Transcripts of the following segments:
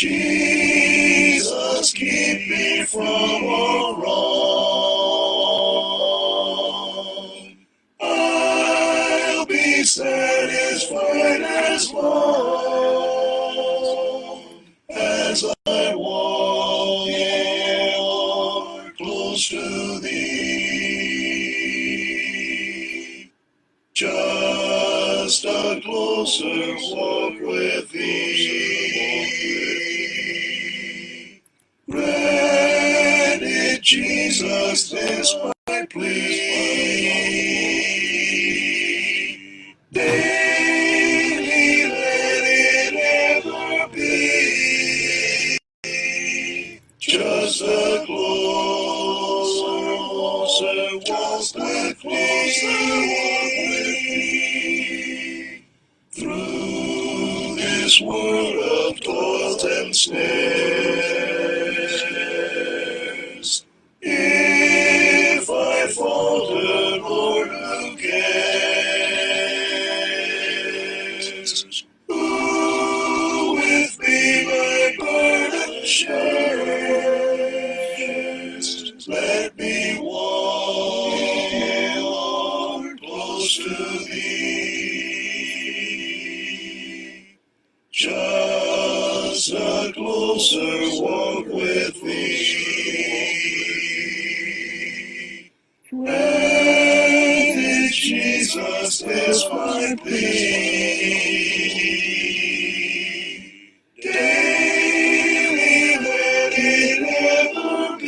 Jesus, keep me from all wrong. I'll be satisfied as long as I walk, Lord, close to Thee. Just a closer walk with Thee. Grant it, Jesus, this my plea. Daily let it ever be. Just a closer walk with Thee. Through this world of toils and snares, if I falter, Lord, who cares? Who with me my burden shares? Let me walk, Lord, close to Thee. Just a closer walk with Thee. Grant, Jesus, is my plea. Daily let it ever be.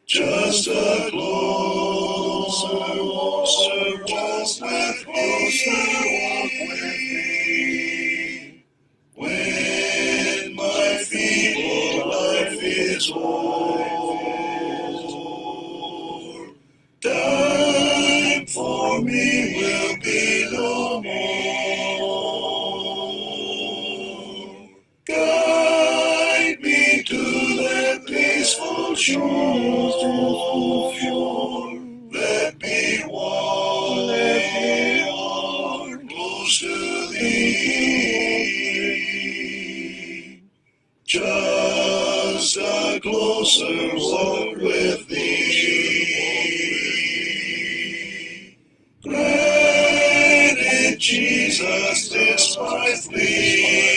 Just a closer walk with Thee. When my feeble life is o'er, time for me will be no more. Guide me to that peaceful shore. Let me walk, Lord, close to Thee. Just a closer walk with Thee. Grant it, Jesus, this my plea.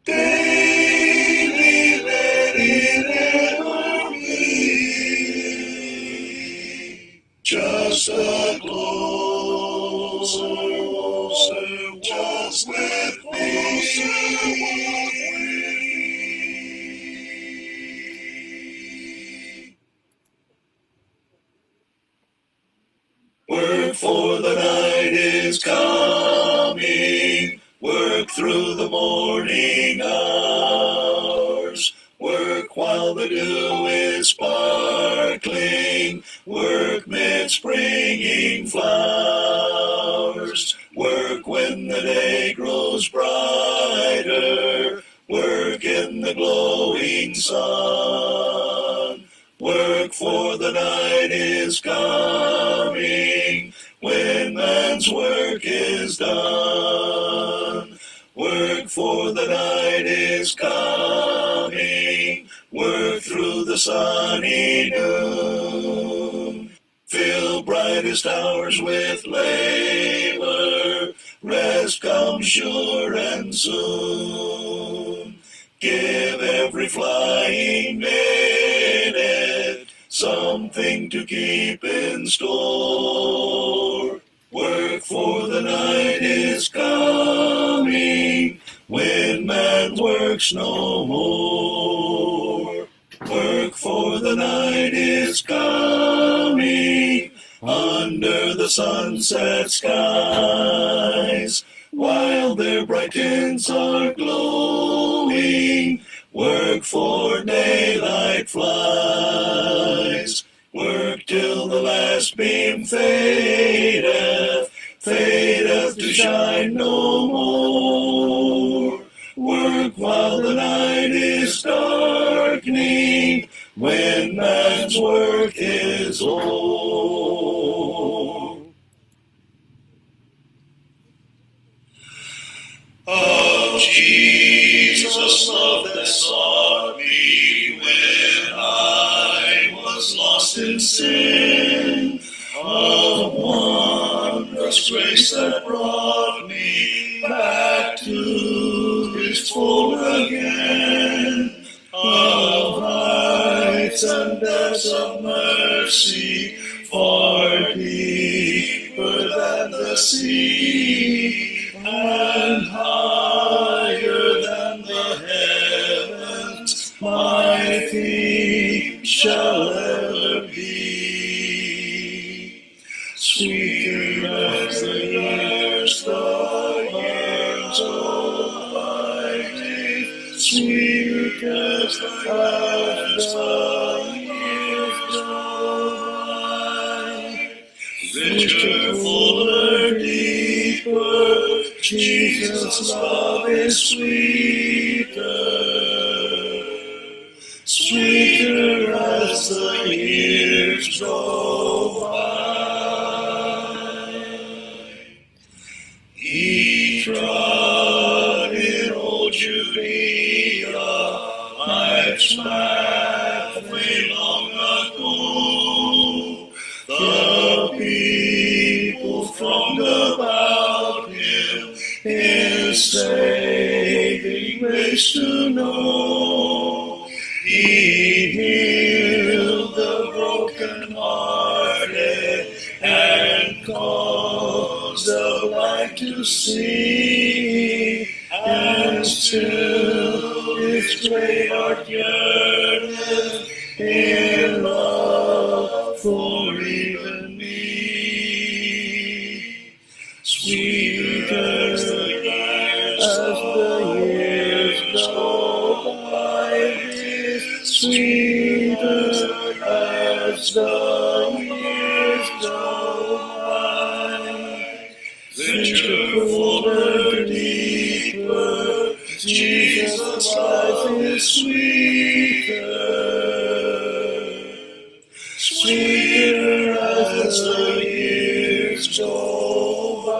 Daily let it ever be. Just a closer walk with Thee. Work, for the night is coming. Work through the morning hours. Work while the dew is sparkling. Work mid springing flowers. Work when the day grows brighter. Work in the glowing sun. Work, for the night is coming, when man's work is done. Work, for the night is coming, work through the sunny noon. Fill brightest hours with labor, rest comes sure and soon. Give every flying minute something to keep in store. Work, for the night is coming, when man works no more. Work, for the night is coming, under the sunset skies, while their bright tints are glowing. Work, for daylight flies. Work till the last beam fadeth, fadeth to shine no more. Work while the night is darkening, when man's work is o'er. Jesus, love that sought me when I was lost in sin. Of wondrous grace that brought me back to His fold again. Of heights and depths of mercy, far deeper than the sea, and higher than the heavens, my theme shall ever be. Sweeter as the years go by, sweet as the years go by, richer, fuller, deeper, Jesus' love is sweeter, sweeter as the years go by. He trod in old Judea, life's pathway long ago. The people thronged about Him, His saving grace to know. He healed the broken-hearted and caused the blind to see, and still His great heart yearneth in love for even me. Sweeter as the years go by, sweeter as the years go by, richer, fuller, deeper, Jesus' life is sweeter, sweeter as the years go by.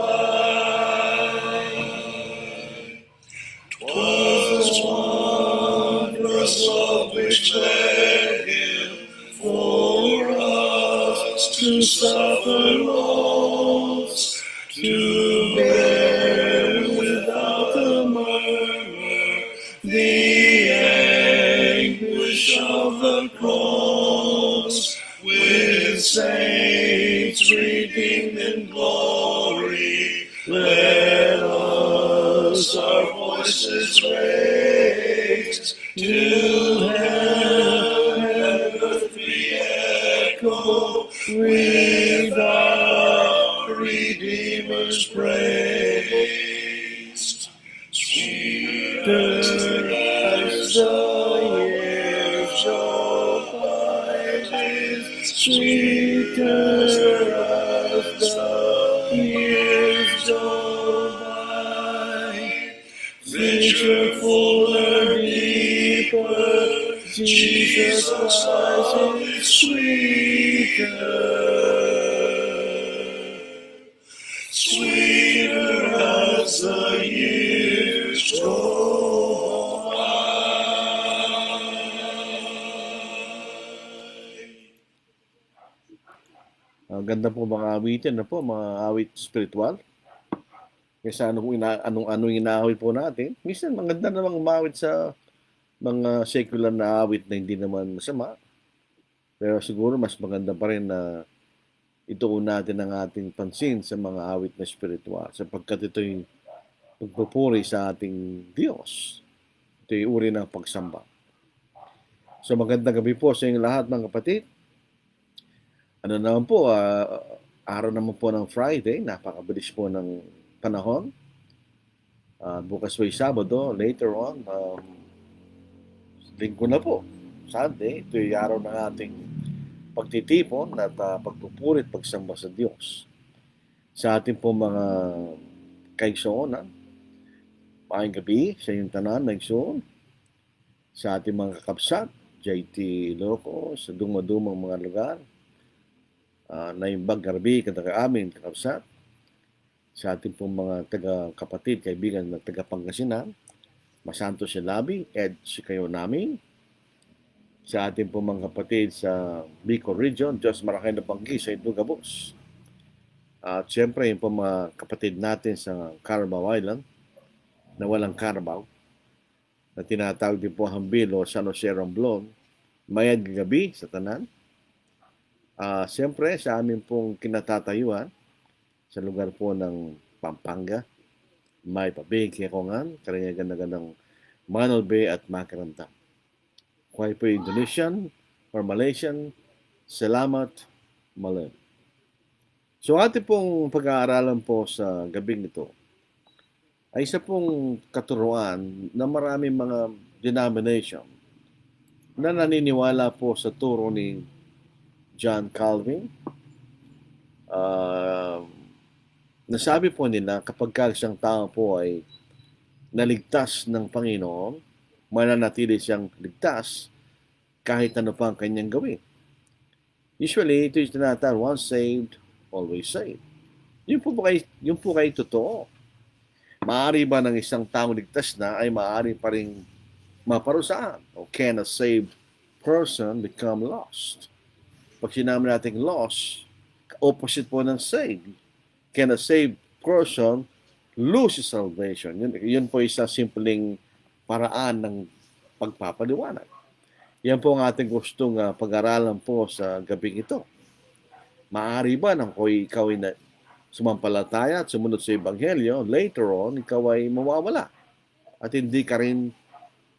'Twas wondrous love which led Him for us to suffer loss, to bear without a murmur the anguish of the cross, with saints redeemed in glory. Let us our voices raise to heaven and earth re-echo with our Redeemer's praise. Sweeter as the years go by, sweeter as the years go by, richer, fuller, deeper, Jesus' life is sweeter, sweeter as the years go by. Ang ganda po mga awitin na po, mga awit spiritual. Kaysa anong inaawit po natin. Minsan maganda namang umawit sa mga secular na awit na hindi naman masama. Pero siguro mas maganda pa rin na ituon natin ang ating pansin sa mga awit na spiritual sapagkat ito'y pagpupuri sa ating Diyos. Ito'y uri ng pagsamba. So magandang gabi po sa inyong lahat mga kapatid. Ano naman po, araw naman po ng Friday, napakabilis po ng panahon. Bukas po ay Sabado, later on, linggo na po, Sunday. Ito ay araw ng ating pagtitipon at pagpupurit, pagsamba sa Diyos. Sa ating po mga kaigsuonan, maayong gabi sa inyong tanan, naigsuon. Sa ating mga kakabsat, JT Loco, sa dumang mga lugar, naimbag garbi, amin, kakabsat. Sa ating pong mga taga-kapatid, kaibigan na taga-Pangasinan, Masanto si Labi, Ed si kayo namin, sa ating po mga kapatid sa Bicol Region, Diyos marakay na banggi sa Itugabos. At siyempre, yung po mga kapatid natin sa Carabao Island, na walang Carabao, na tinatawag din po Hambilo, San Jose Romblon, mayad gabi sa tanan. Siyempre, sa amin pong kinatatayuan, sa lugar po ng Pampanga, may pabig, Kekongan, karanagan-nagan Manal Bay at Makaranta. Kaya po Indonesian or Malaysian, salamat, malam. So ating pong pag-aaralan po sa gabing ito ay isa pong katuruan na maraming mga denomination na naniniwala po sa turo ni John Calvin. Nasabi po nila kapag isang tao po ay naligtas ng Panginoon, mananatili siyang ligtas kahit ano pa ang kanyang gawin. Usually, ito yung tinatawag, once saved, always saved. Yun po kay totoo. Maaari ba ng isang taong ligtas na ay maaari pa rin maparusahan? O can a saved person become lost? Pag sinabi natin lost, opposite po ng saved. Can a saved person lose his salvation? Yun po isang simpleng paraan ng pagpapaliwanag. Yan po ang ating gustong pag-aralan po sa gabing ito. Maaari ba nang ikaw ay sumampalataya at sumunod sa Ebanghelyo, later on, ikaw ay mawawala at hindi ka rin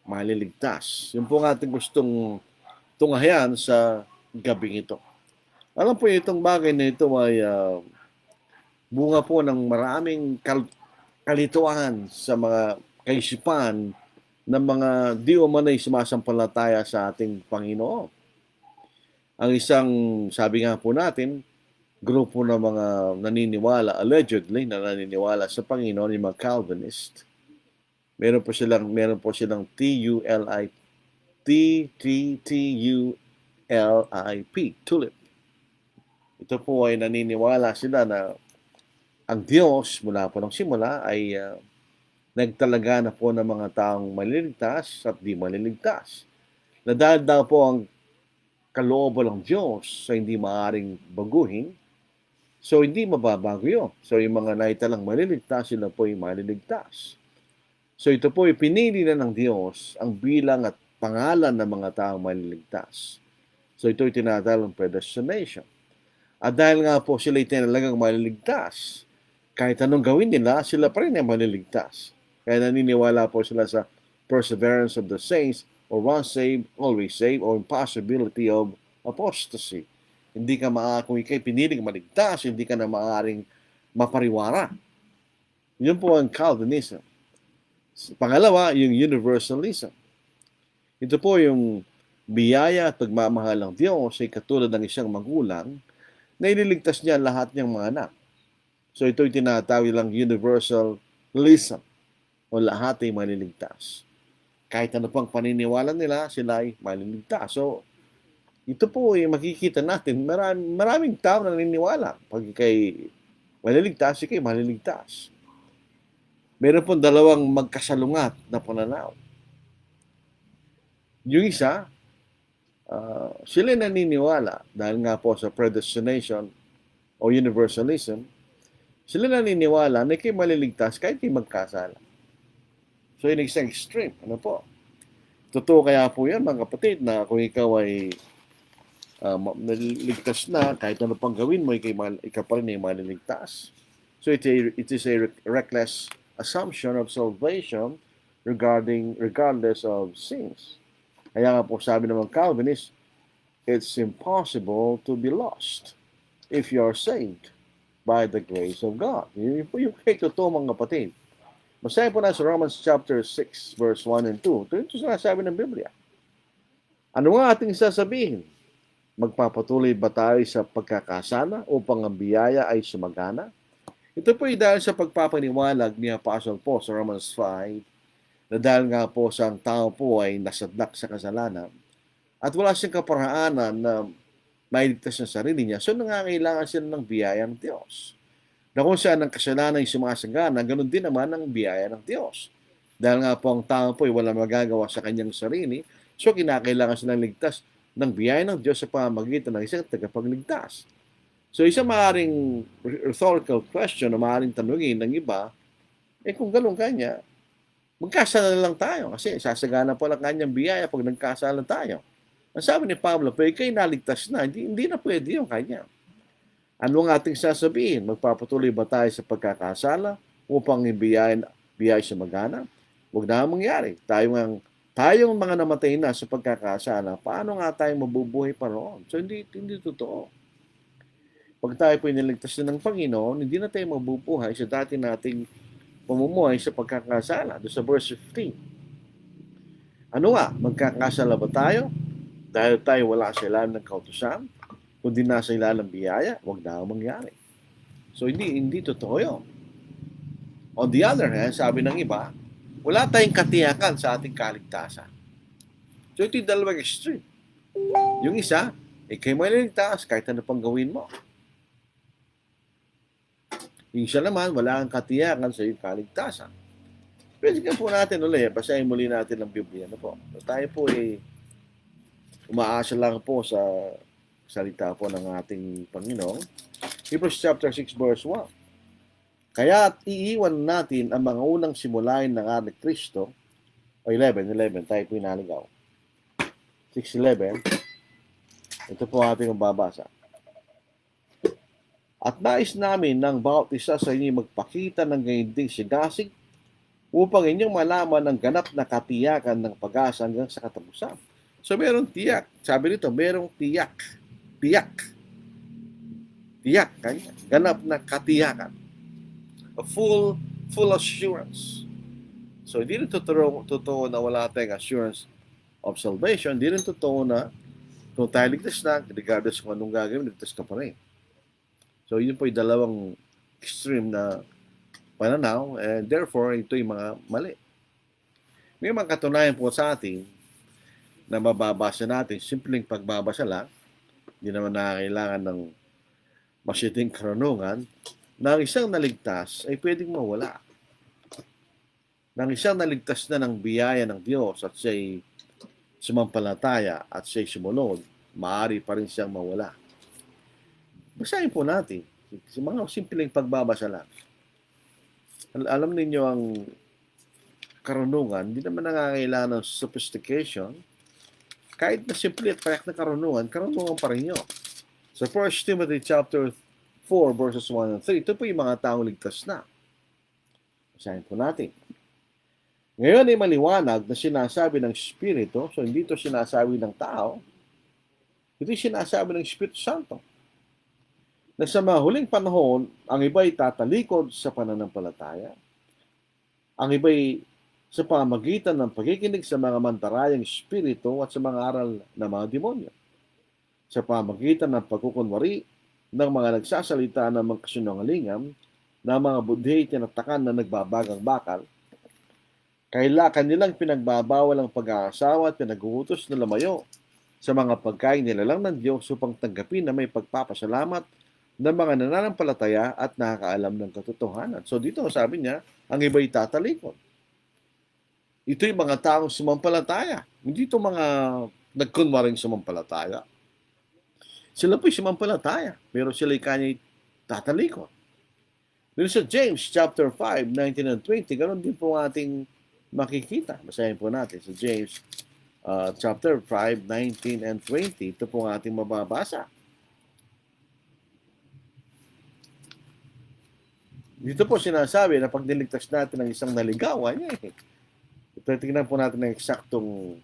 maliligtas. Yun po ang ating gustong tunghayan sa gabing ito. Alam po itong bagay na ito ay bunga po ng maraming kalituan sa mga kaisipan ng mga di umanay sumasampalataya sa ating Panginoon. Ang isang, sabi nga po natin, grupo ng mga naniniwala, allegedly na naniniwala sa Panginoon, yung mga Calvinist. Meron po silang TULIP, tulip. Ito po ay naniniwala sila na ang Diyos mula po ng simula ay nagtalaga na po ng mga taong maliligtas at di maliligtas. Na dahil daw po ang kalooban ng Diyos sa hindi maaaring baguhin, so hindi mababago yun. So yung mga naitalang maliligtas, sila po ay maliligtas. So ito po ipinili na ng Diyos ang bilang at pangalan ng mga taong maliligtas. So ito ay tinatawag ng predestination. At dahil nga po sila ay tinalagang maliligtas, kahit anong gawin nila, sila pa rin ay maliligtas. Kaya naniniwala po sila sa perseverance of the saints, or once saved, always saved, or impossibility of apostasy. Hindi ka kung ikay piniling maligtas, hindi ka na maaaring mapariwara. Yun po ang Calvinism. Pangalawa, yung universalism. Ito po yung biyaya at pagmamahal ng Diyos ay katulad ng isang magulang na ililigtas niya lahat niyang mga anak. So ito'y tinatawag lang universalism, o lahat ay maliligtas. Kahit ano pang paniniwala nila, sila ay maliligtas. So, ito po ay makikita natin, maraming tao na naniniwala. Pag ikay maliligtas, ikay maliligtas. Meron pong dalawang magkasalungat na pananaw. Yung isa, sila naniniwala, dahil nga po sa predestination o universalism, sila naniniwala na ikay maliligtas kahit ikay magkasala. So, yun isang extreme. Ano po? Totoo kaya po yan, mga kapatid, na kung ikaw ay naliligtas na, kahit ano pang gawin mo, ikaw pa rin ay maliligtas. So, it is a reckless assumption of salvation regardless of sins. Kaya nga po sabi naman Calvinist, it's impossible to be lost if you are saved by the grace of God. Yun po yung kay totoo, mga kapatid. Masaya po na sa Romans chapter 6, verse 1 and 2. Ito yung sinasabi ng Biblia. Ano nga ating sasabihin? Magpapatuloy ba tayo sa pagkakasala upang ang biyaya ay sumagana? Ito po ay dahil sa pagpapaniwalag ni Apostle Paul sa Romans 5, na dahil nga po sa ang tao po ay nasadlak sa kasalanan at wala siyang kaparaanan na mailigtas ng sarili niya, so nangangailangan sila ng biyaya ng Diyos. Na kung saan ang kasalanan ay sumasagana, ganun din naman ang biyaya ng Diyos. Dahil nga po ang tao po ay walang magagawa sa kanyang sarili, so kinakailangan silang ligtas ng biyaya ng Diyos sa pamamagitan ng isang tagapagligtas. So isang maaaring rhetorical question na maaaring tanungin ng iba, kung ganun kanya, magkasala na lang tayo kasi sasagana po lang kanyang biyaya pag nagkasala tayo. Ang sabi ni Pablo, pag ikaw'y naligtas na, hindi na pwede yung kanya. Ano ang ating sasabihin? Magpapatuloy ba tayo sa pagkakasala upang biyaya sa magana? Huwag na mangyari. Tayong mga namatay na sa pagkakasala, paano nga tayo mabubuhay pa roon? So hindi totoo. Pag tayo po iniligtas na ng Panginoon, hindi na tayo mabubuhay sa dati nating pamumuhay sa pagkakasala. Doon sa verse 15. Ano nga? Magkakasala ba tayo? Dahil tayo wala sa ilalim ng kautusan, kundi nasa ilalim ng biyaya, huwag na mangyari. So hindi totoo yun. On the other hand, sabi ng iba, wala tayong katiyakan sa ating kaligtasan. So ito yung dalawang extreme. Yung isa, kayo maliligtas kahit ano pang gawin mo. Yung isa naman, wala kang katiyakan sa iyong kaligtasan. Pwede ka po natin ulit, basahin muli natin ang Biblia. So, tayo po umaasa lang po sa salita po ng ating Panginoon. Hebrews chapter 6 verse 1. Kaya iiwan natin ang mga unang simulain ng ating Kristo. O 11, tayo po inaligaw. 6:11. Ito po ating mababasa. At nais namin ng bawat isa sa inyo magpakita ng gayunding sigasig upang inyong malaman ang ganap na katiyakan ng pag-asa hanggang sa katapusan. So, merong tiyak. Sabi nito, merong tiyak. Tiyak. Kanya. Ganap na katiyakan. A full assurance. So, hindi rin totoo na wala tayong assurance of salvation. Hindi rin totoo na kung tayo ligtas na, regardless kung anong gagawin, ligtas ka pa rin. So, yun po yung dalawang extreme na pananaw, and therefore, ito yung mga mali. May mga katunayan po sa atin na mababasa natin, simpleng pagbabasa lang, hindi naman nakakailangan ng masyadong karunungan, na ang isang naligtas ay pwedeng mawala. Na ang isang naligtas na ng biyaya ng Diyos at siya'y sumampalataya at siya'y sumunod, maaari pa rin siyang mawala. Basahin po natin. Sa mga simpleng pagbabasa lang. Alam ninyo ang karunungan, hindi naman nangangailangan ng sophistication. Kahit na simple at payak na karunungan pa rin yun. Sa 1 Timothy chapter 4 verses 1 and 3, ito po yung mga taong ligtas na. Basahin po natin. Ngayon ay maliwanag na sinasabi ng Espiritu, so hindi ito sinasabi ng tao, ito yung sinasabi ng Espiritu Santo, na sa mga huling panahon, ang iba'y tatalikod sa pananampalataya, ang iba'y sa pamagitan ng pagkikinig sa mga mandarayang espiritu at sa mga aral ng mga demonyo, sa pamagitan ng pagkukunwari ng mga nagsasalita ng mga kasinungalingan, ng mga budhi tinatakan na nagbabagang bakal, kanilang pinagbabawal ang pag-aasawa at pinag-uutos na lumayo sa mga pagkain nilalang ng Diyos upang tanggapin na may pagpapasalamat ng mga nananampalataya at nakakaalam ng katotohanan. So dito sabi niya, ang iba'y tatalikod. Ito yung mga taong sumampalataya. Hindi ito mga nagkunwaring sumampalataya. Sila po'y sumampalataya, pero sila'y kanya'y tatalikod. Dito sa James chapter 5, 19 and 20, ganoon din po ating makikita. Basahin po natin sa James chapter 5, 19 and 20. Ito po ating mababasa. Dito po sinasabi na pag niligtas natin ng isang naligawan, ito tingnan po natin ng eksaktong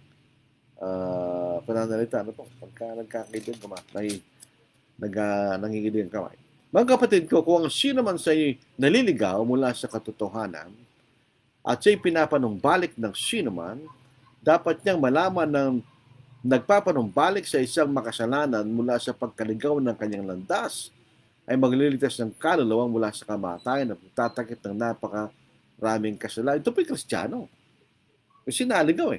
pananalita. Ano po? Pagka nagkakaibigan nangingidig ang kamay. Mga kapatid ko, kung sino man sa iyo naliligaw mula sa katotohanan at siya'y pinapanumbalik ng sino man, dapat niyang malaman ng nagpapanumbalik sa isang makasalanan mula sa pagkaligaw ng kanyang landas ay magliligtas ng kaluluwa mula sa kamatayan na tatakip ng napakaraming kasalanan. Ito po'y Kristiyano. Kasi naligaw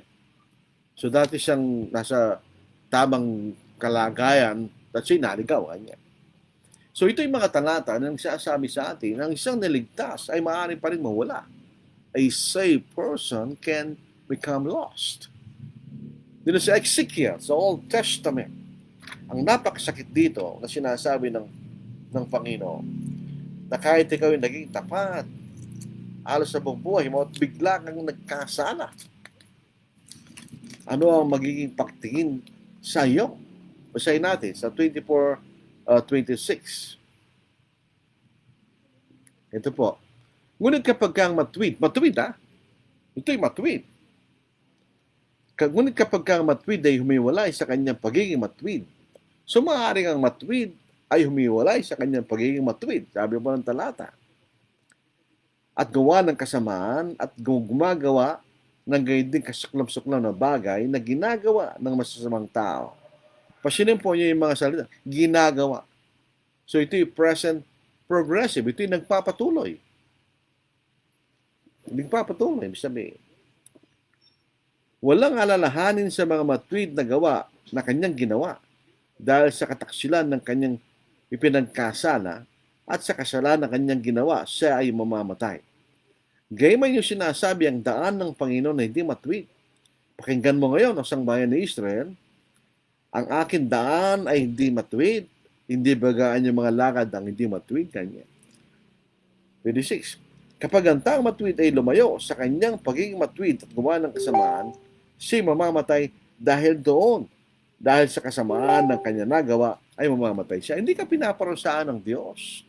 So dati siyang nasa tamang kalagayan at siya'y naligaw. So ito yung mga talata na nagsasabi sa atin, ang isang naligtas ay maaari pa rin mawala. a saved person can become lost. Dito sa Ezekiel, sa Old Testament, ang napakasakit dito na sinasabi ng Panginoon, na kahit ikaw ay naging tapat, alos sa buong buhay mo, at bigla kang nagkasala, ano ang magiging pagtingin sa iyo? Basahin natin sa 24:26. Ito po. Ngunit kapag kang matuwid ha? Ito'y matuwid. Ngunit kapag kang matuwid ay humiwalay sa kanyang pagiging matuwid. So maaaring ang matuwid ay humiwalay sa kanyang pagiging matuwid. Sabi po ng talata. At gawa ng kasamaan at gumagawa ng gayon din kasuklam-suklam na bagay na ginagawa ng masasamang tao. Pasinin po niyo yung mga salita. Ginagawa. So ito yung present progressive. Ito yung nagpapatuloy. Nagpapatuloy. Ibig sabihin, walang alalahanin sa mga matuwid na gawa na kanyang ginawa dahil sa kataksilan ng kanyang ipinagkasala at sa kasalanan ng kanyang ginawa, siya ay mamamatay. Gayman yung sinasabi ang daan ng Panginoon na hindi matuwid. Pakinggan mo ngayon ang sangbayan ni Israel, ang akin daan ay hindi matuwid, hindi bagaan yung mga lakad ang hindi matuwid kanya. 26. Kapag ang taong matuwid ay lumayo sa kanyang pagiging matuwid at gumawa ng kasamaan, siya mamamatay dahil doon. Dahil sa kasamaan ng kanya nagawa, ay mamamatay siya. Hindi ka pinaparusaan ng Diyos.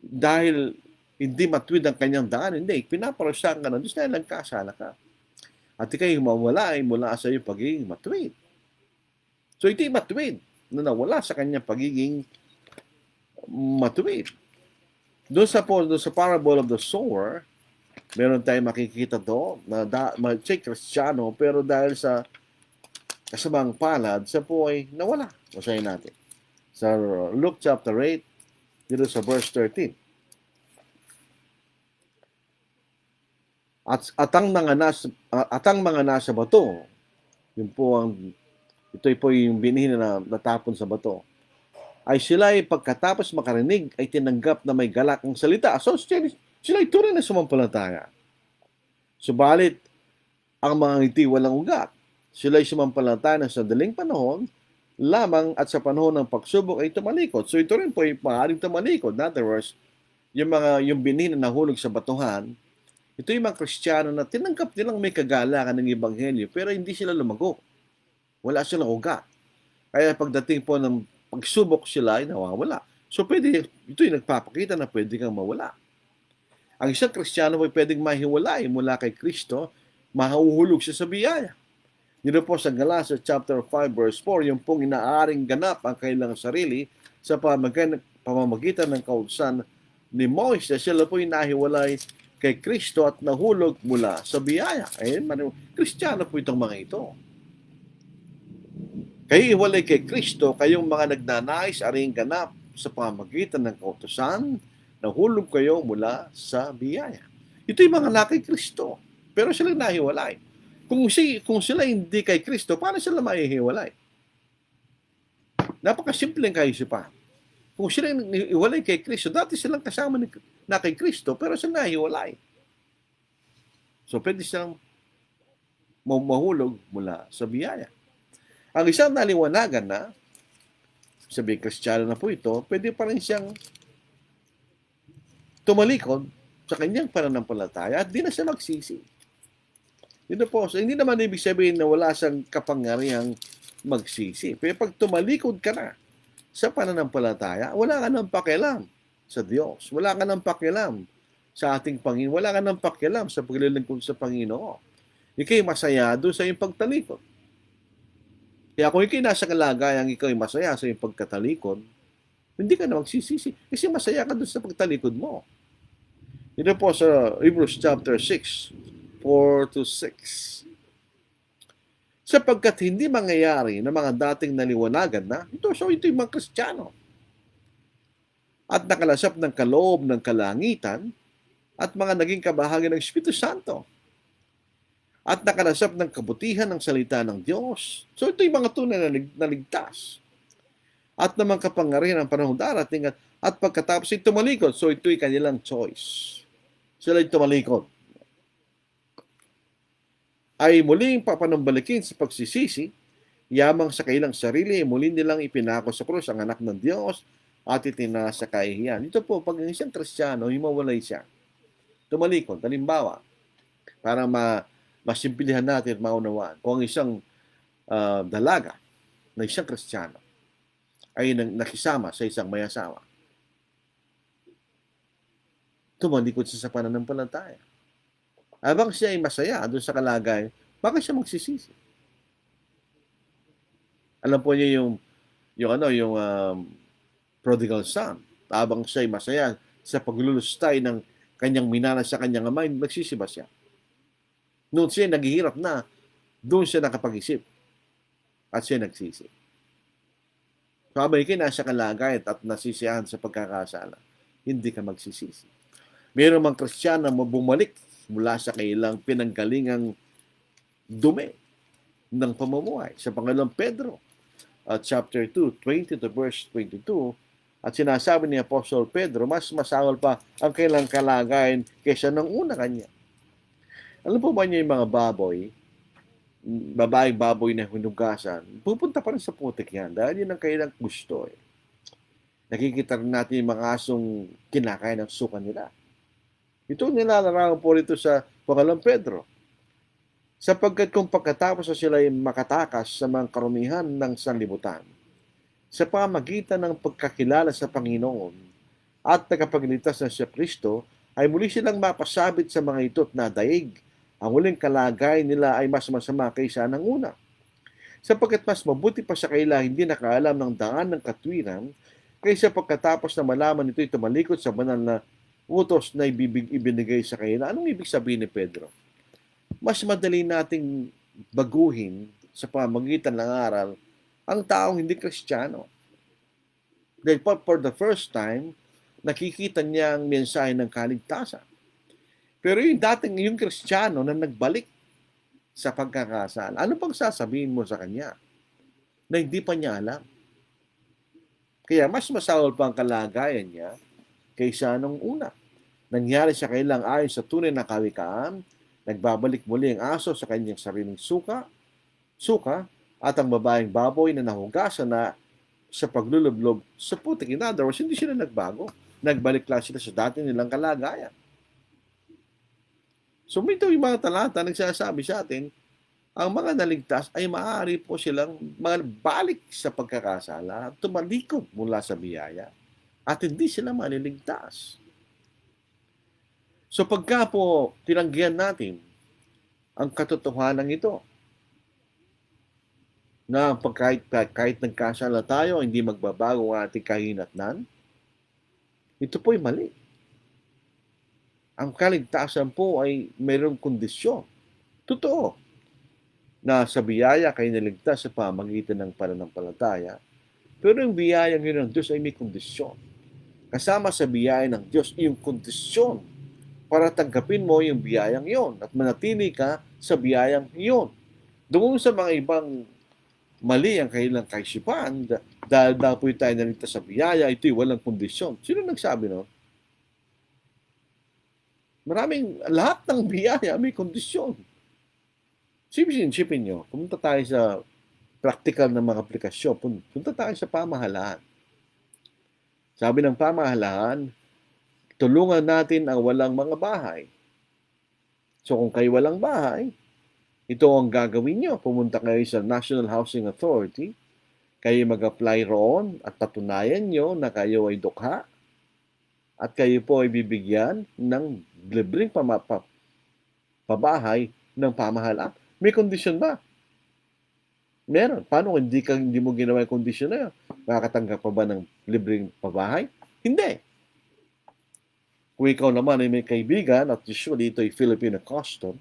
Dahil hindi matuwid ang kanyang daan, hindi. Pinaparusaan ka ng Diyos dahil nagkasala ka. At ikay mawala ay mula sa iyo pagiging matuwid. So ito'y matuwid na nawala sa kanyang pagiging matuwid. Doon sa parable of the sower, meron tayong makikita doon na Kristiyano, pero dahil sa kasamang palad, siya po ay nawala. Basahin natin. Sa Luke chapter 8, dito sa verse 13. At ang mga nasa bato, ito po yung binhi na natapon sa bato, ay sila ay pagkatapos makarinig ay tinanggap na may galakang salita. So sila ay tunay na sumampalataya. Subalit, ang mga ngiti walang ugat. Sila ay sumampalataya na sa daling panahon lamang at sa panahon ng pagsubok ay tumalikod. So ito rin po ay maaaring tumalikod. In other words, yung binhi na nahulog sa batuhan, ito yung mga Kristiyano na tinanggap nilang may kagalakan ng Ebanghelyo pero hindi sila lumago. Wala silang ugat. Kaya pagdating po ng pagsubok sila ay nawawala. So ito yung nagpapakita na pwede kang mawala. Ang isang Kristiyano ay pwedeng mahiwalay mula kay Kristo, mahuhulog siya sa biyaya. Dito po sa Galatians chapter 5 verse 4, yung pong inaaring ganap ang kailang sarili sa pamamagitan ng kautusan ni Moises, sila po nahiwalay kay Kristo at nahulog mula sa biyaya. Kristiyano po itong mga ito. Kayo iwalay kay Kristo, kayong mga nagnanais aring ganap sa pamamagitan ng kautusan, nahulog kayo mula sa biyaya. Ito yung mga nakay Kristo, pero sila nahiwalay. Kung sila hindi kay Kristo, paano sila mahihiwalay? Napakasimpleng kaisipan. Kung sila iwalay kay Kristo, dati silang kasama na kay Kristo, pero sila nahiwalay. So, pwede silang mahulog mula sa biyaya. Ang isang naliwanagan na, sabi Kristiyano na po ito, pwede pa rin siyang tumalikod sa kanyang pananampalataya at di na siya magsisi. Dito po, so hindi naman ibig sabihin na wala siyang kapangyarihang magsisi. Pero pag tumalikod ka na sa pananampalataya, wala ka nang pakialam sa Diyos. Wala ka nang pakialam sa ating Panginoon. Wala ka nang pakialam sa paglilingkod sa Panginoon. Ika'y masaya doon sa iyong pagtalikod. Kaya kung ika'y nasa kalagayang ika'y masaya sa iyong pagkatalikod, hindi ka na magsisisi. Kasi masaya ka doon sa pagtalikod mo. Dito po sa Hebrews chapter 6, 4-6. Sapagkat hindi mangyayari na mga dating naliwanagan na, ito yung mga Kristiyano. At nakalasap ng kaloob ng kalangitan at mga naging kabahagi ng Espiritu Santo. At nakalasap ng kabutihan ng salita ng Diyos. So ito yung mga tunay na ligtas. At naman kapangyarihan ng panahon darating at pagkatapos ay tumalikod. So ito'y kanilang choice. sila'y tumalikod, ay muling papanambalikin sa pagsisisi, yamang sa kailang sarili, muli nilang ipinako sa krus ang anak ng Diyos at itinasa sa kahihiyan. Ito po, pag isang Kristiyano, himawalay siya. Tumalikod, halimbawa, para masimplihan natin at maunawaan, kung isang dalaga na isang Kristiyano ay nakisama sa isang may asawa, tumalikod siya sa pananampalataya. Habang siya ay masaya doon sa kalagayan, bakit siya magsisisi? Alam po niya yung prodigal son. Habang siya ay masaya sa paglulustay ng kanyang minana sa kanyang ama, nagsisi ba siya? Noon siya naghihirap na, doon siya nakapag-isip. At siya nagsisi. So, habang ikay nasa kalagayan at nasisiyahan sa pagkakasala, hindi ka magsisisi. Mayroon mang Kristiyano na bumalik mula sa kailang pinanggalingang dumi ng pamumuhay. Sa Panginoong Pedro, chapter 2, 20 to verse 22, at sinasabi ni Apostol Pedro, mas masawal pa ang kailang kalagayan kaysa ng una kanya. Alam po ba niyo yung mga babaeng baboy na hinugasan, pupunta pa rin sa putik yan dahil yun ang kailang gusto. Nakikita rin natin yung mga asong kinakain ng suka nila. Ito nilalarawan po rito sa Panginoong Pedro. Sapagkat kung pagkatapos na sila ay makatakas sa mga karumihan ng sanlibutan, sa pamagitan ng pagkakilala sa Panginoon at tagapagligtas na siya Kristo, ay muli silang mapasabit sa mga ito't na daig. Ang huling kalagay nila ay mas masama kaysa ng una. Sapagkat mas mabuti pa sa kaila hindi nakaalam ng daan ng katwiran, kaysa pagkatapos na malaman ito'y tumalikod sa banal na utos na ibinigay sa kanila. Anong ibig sabihin ni Pedro? Mas madali nating baguhin sa pamagitan ng aral ang taong hindi Kristiyano. Dahil for the first time, nakikita niya ang mensahe ng kaligtasan. Pero yung Kristiyano na nagbalik sa pagkakasala, ano pang sasabihin mo sa kanya na hindi pa niya alam? Kaya mas masawal pa ang kalagayan niya kaysa nung una. Nangyari sa kailang ayon sa tunay na kawikaan, nagbabalik muli ang aso sa kanyang sariling suka, at ang babaeng baboy na nahugasan na sa paglulublob sa putik. In other words, hindi sila nagbago. Nagbalik lang sila sa dati nilang kalagayan. So, ito yung mga talata nagsasabi sa atin, ang mga naligtas ay maaari po silang balik sa pagkakasala at tumalikod mula sa biyaya at hindi sila maliligtas. So pagka po tinanggihan natin ang katotohanan ito, na kahit nagkasala tayo, hindi magbabago ang ating kahinatnan, ito po'y mali. Ang kaligtasan po ay mayroong kondisyon. Totoo na sa biyaya kayo naligtas sa pamagitan ng pananampalataya, pero yung biyayang yun ng Diyos ay may kondisyon. Kasama sa biyaya ng Diyos, yung kondisyon para tanggapin mo yung biyayang yon at manatili ka sa biyayang yon. Doon sa mga ibang mali ang kailang kaisipan, dahil daw po tayo naligtas sa biyaya, ito'y walang kondisyon. Sino nagsabi no? Lahat ng biyaya may kondisyon. Sipin nyo, pumunta tayo sa practical na mga aplikasyon, punta tayo sa pamahalaan. Sabi ng pamahalaan, tulungan natin ang walang mga bahay. So kung kayo walang bahay, ito ang gagawin nyo. Pumunta kayo sa National Housing Authority, kayo mag-apply roon at patunayan nyo na kayo ay dukha at kayo po ay bibigyan ng libreng pabahay ng pamahalaan. May kondisyon ba? Meron. Paano hindi mo ginawa yung kondisyon na yun? Makakatanggap pa ba ng libreng pabahay? Hindi. Kung ikaw naman ay may kaibigan, at usually ito ay Filipino custom,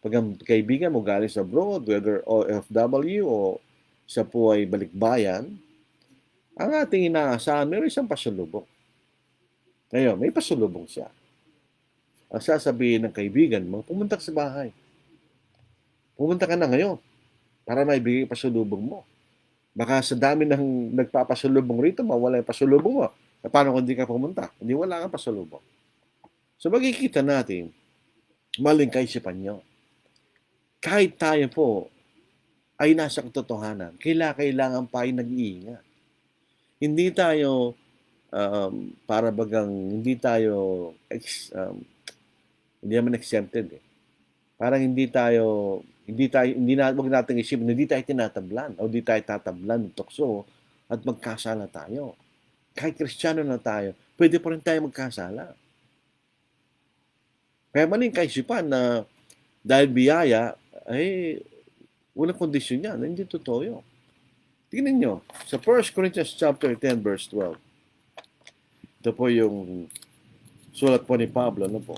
pag ang kaibigan mo galing sa abroad, whether OFW o siya po ay balikbayan, ang ating inaasahan, mayroon isang pasulubong. Ngayon, may pasulubong siya. Ang sasabihin ng kaibigan mo, pumunta ka sa bahay. Pumunta ka na ngayon para maibigay pasulubong mo. Baka sa dami ng nagpapasulubong rito, mawala yung pasulubong mo. Paano kung hindi ka pumunta? Hindi wala kang pasulubong. So makikita natin, maling kaisipan nyo. Kahit tayo po ay nasa katotohanan, kailangan pa ay nag-iingat. Hindi tayo para bagang hindi tayo hindi naman exempted eh. Parang wag nating isipin, hindi tayo tinatablan o hindi tayo tatablan ng tukso at magkasala tayo. Kahit Kristiyano na tayo, pwede pa rin tayo magkasala. Kaya maling kaisipan na dahil biyaya, ay walang kondisyon yan. Hindi totoo yun. Tingnan nyo, sa 1 Corinthians chapter 10 verse 12. Ito po yung sulat po ni Pablo. Ano po?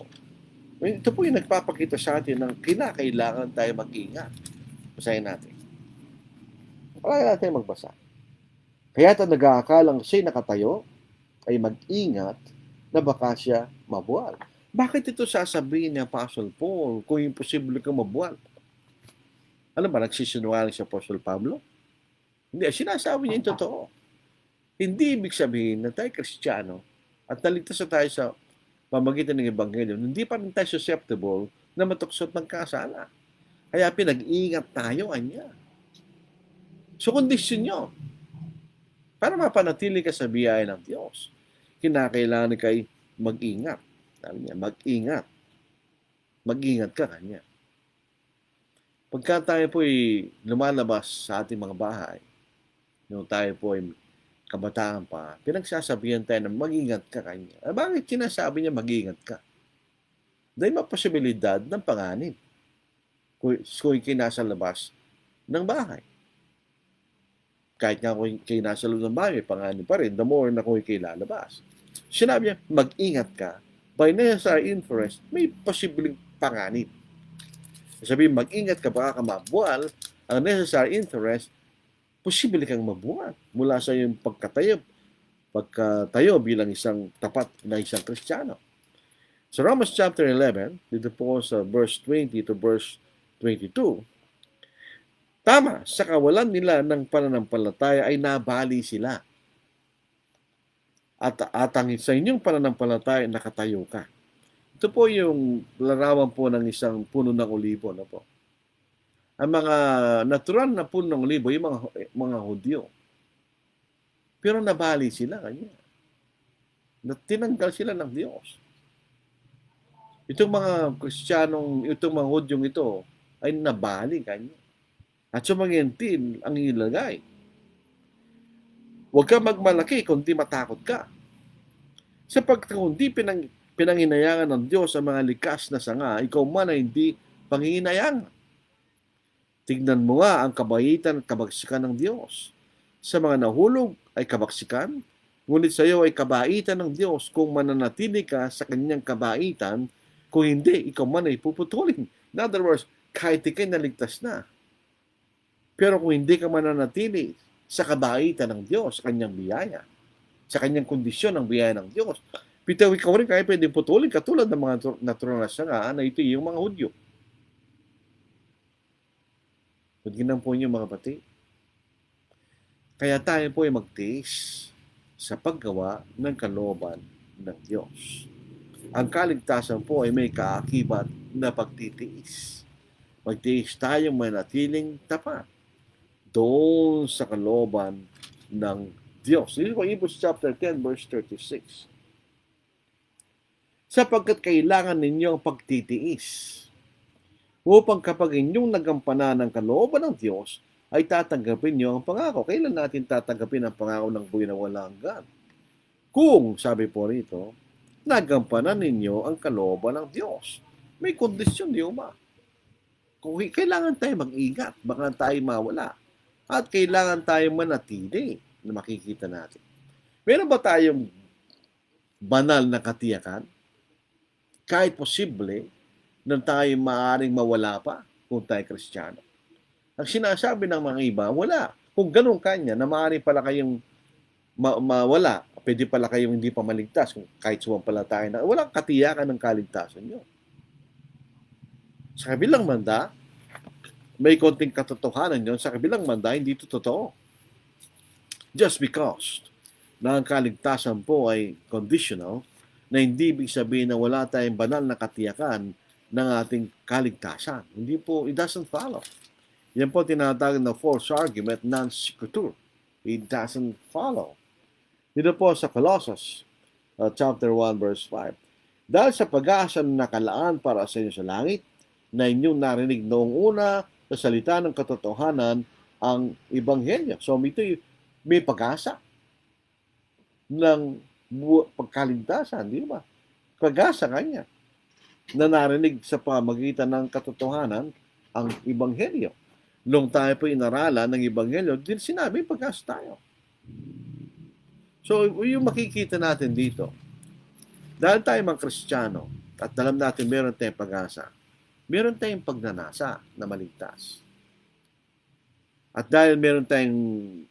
Ito po yung nagpapakita sa atin ng kailangan tayo mag-ingat. Basahin natin. Kailangan natin magbasa. Kaya't ang nag-aakalang siya'y nakatayo ay mag-ingat na baka siya mabuwal. Bakit ito sasabihin ni Apostle Paul kung imposible kang mabuwal? Ano ba, nagsisinungaling si Apostle Pablo? Hindi, sinasabi niya yung totoo. Hindi ibig sabihin na tayo Kristiyano at naligtas na tayo sa pamagitan ng Ebanghelyo, hindi pa rin tayo susceptible na matuksot ng kasala. Kaya pinag-iingat tayo, anya. So, kondisyon nyo. Para mapanatili ka sa biyaya ng Diyos, kinakailangan kay mag-ingat. Sabi niya, mag-ingat. Mag-ingat ka kanya. Pagka tayo po ay lumalabas sa ating mga bahay, nung tayo po ay kabataan pa, pinagsasabihan tayo na mag-ingat ka kanya. Bakit sinasabi niya mag-ingat ka? Dahil may posibilidad ng panganib kung kayo nasa labas ng bahay. Kahit nga kung kayo nasa loob ng bahay, may panganib pa rin, the more na kung kayo lalabas. Sinabi niya, mag-ingat ka, by necessary inference, may posibleng panganib. Sabi, mag-ingat ka, baka ka mabuwal, ang necessary interest, posible kang mabuwal mula sa iyong pagkatayo bilang isang tapat na isang Kristiyano. Sa Romans chapter 11, dito po sa verse 20 to verse 22, tama, sa kawalan nila ng pananampalataya ay nabali sila. At sa inyong pananampalataya, nakatayo ka. Ito po yung larawan po ng isang puno ng olibo. No po? Ang mga natural na puno ng olibo, yung mga Hudyo. Pero nabali sila kanya. Tinanggal sila ng Diyos. Itong mga Kristiyanong, itong mga Hudyong ito, ay nabali kanya. At sumangintin ang ilagay. Huwag ka magmalaki kundi matakot ka. Sapagkat kung di pinanginayangan ng Diyos ang mga likas na sanga, ikaw man ay hindi panginayangan. Tignan mo nga ang kabaitan at kabaksikan ng Diyos. Sa mga nahulog ay kabaksikan, ngunit sa iyo ay kabaitan ng Diyos kung mananatili ka sa kanyang kabaitan, kung hindi, ikaw man ay puputulin. In other words, kahit ikay naligtas na. Pero kung hindi ka mananatili sa kabaitan ng Diyos, sa kanyang biyaya, sa kanyang kondisyon ng biyaya ng Diyos, bitaw ikaw rin kaya pwedeng putulin katulad ng mga natural na sanga na ito yung mga Hudyo. Pagginang po niyo mga pati. Kaya tayo po ay magtiis sa paggawa ng kalooban ng Diyos. Ang kaligtasan po ay may kaakibat na pagtitiis. Magtiis tayong manatiling tapat doon sa kalooban ng Diyos. This is Hebrews chapter 10 verse 36. Sapagkat kailangan ninyo ang pagtitiis upang kapag inyong nagampanan ng kalooban ng Diyos, ay tatanggapin niyo ang pangako. Kailan natin tatanggapin ang pangako ng buhay na walang hanggan? Kung, sabi po rito, nagampanan ninyo ang kalooban ng Diyos. May kondisyon, di ba? Kung kailangan tayo mag-ingat, baka tayo mawala. At kailangan tayo manatili na makikita natin. Meron ba tayong banal na katiyakan? Kahit posible, na tayo maaaring mawala pa kung tayo Kristiyano. Ang sinasabi ng mga iba, wala. Kung ganun kanya, na maaaring pala kayong mawala, pwede pala kayong hindi pa maligtas kung kahit sumampalataya na, walang katiyakan ng kaligtasan nyo. Sa kabilang banda, may konting katotohanan yun. Sa kabilang banda, hindi ito totoo. Just because na ang kaligtasan po ay conditional, na hindi ibig sabihin na wala tayong banal na katiyakan ng ating kaligtasan. Hindi po, it doesn't follow. Yan po tinatawag na false argument, non sequitur. It doesn't follow. Dito po sa Colossus, chapter 1, verse 5. Dahil sa pag-asa na nakalaan para sa inyo sa langit, na inyong narinig noong una sa salita ng katotohanan ang Ebanghelyo. So, may pag-asa ng pagkaligtasan, di ba? Pag-asa kanya na narinig sa pamagitan ng katotohanan ang Ebanghelyo. Nung tayo po inaralan ng Ebanghelyo, din sinabi, pag-asa tayo. So, yung makikita natin dito, dahil tayo mga Kristiyano, at alam natin meron tayong pag-asa, meron tayong pagnanasa na maligtas. At dahil meron tayong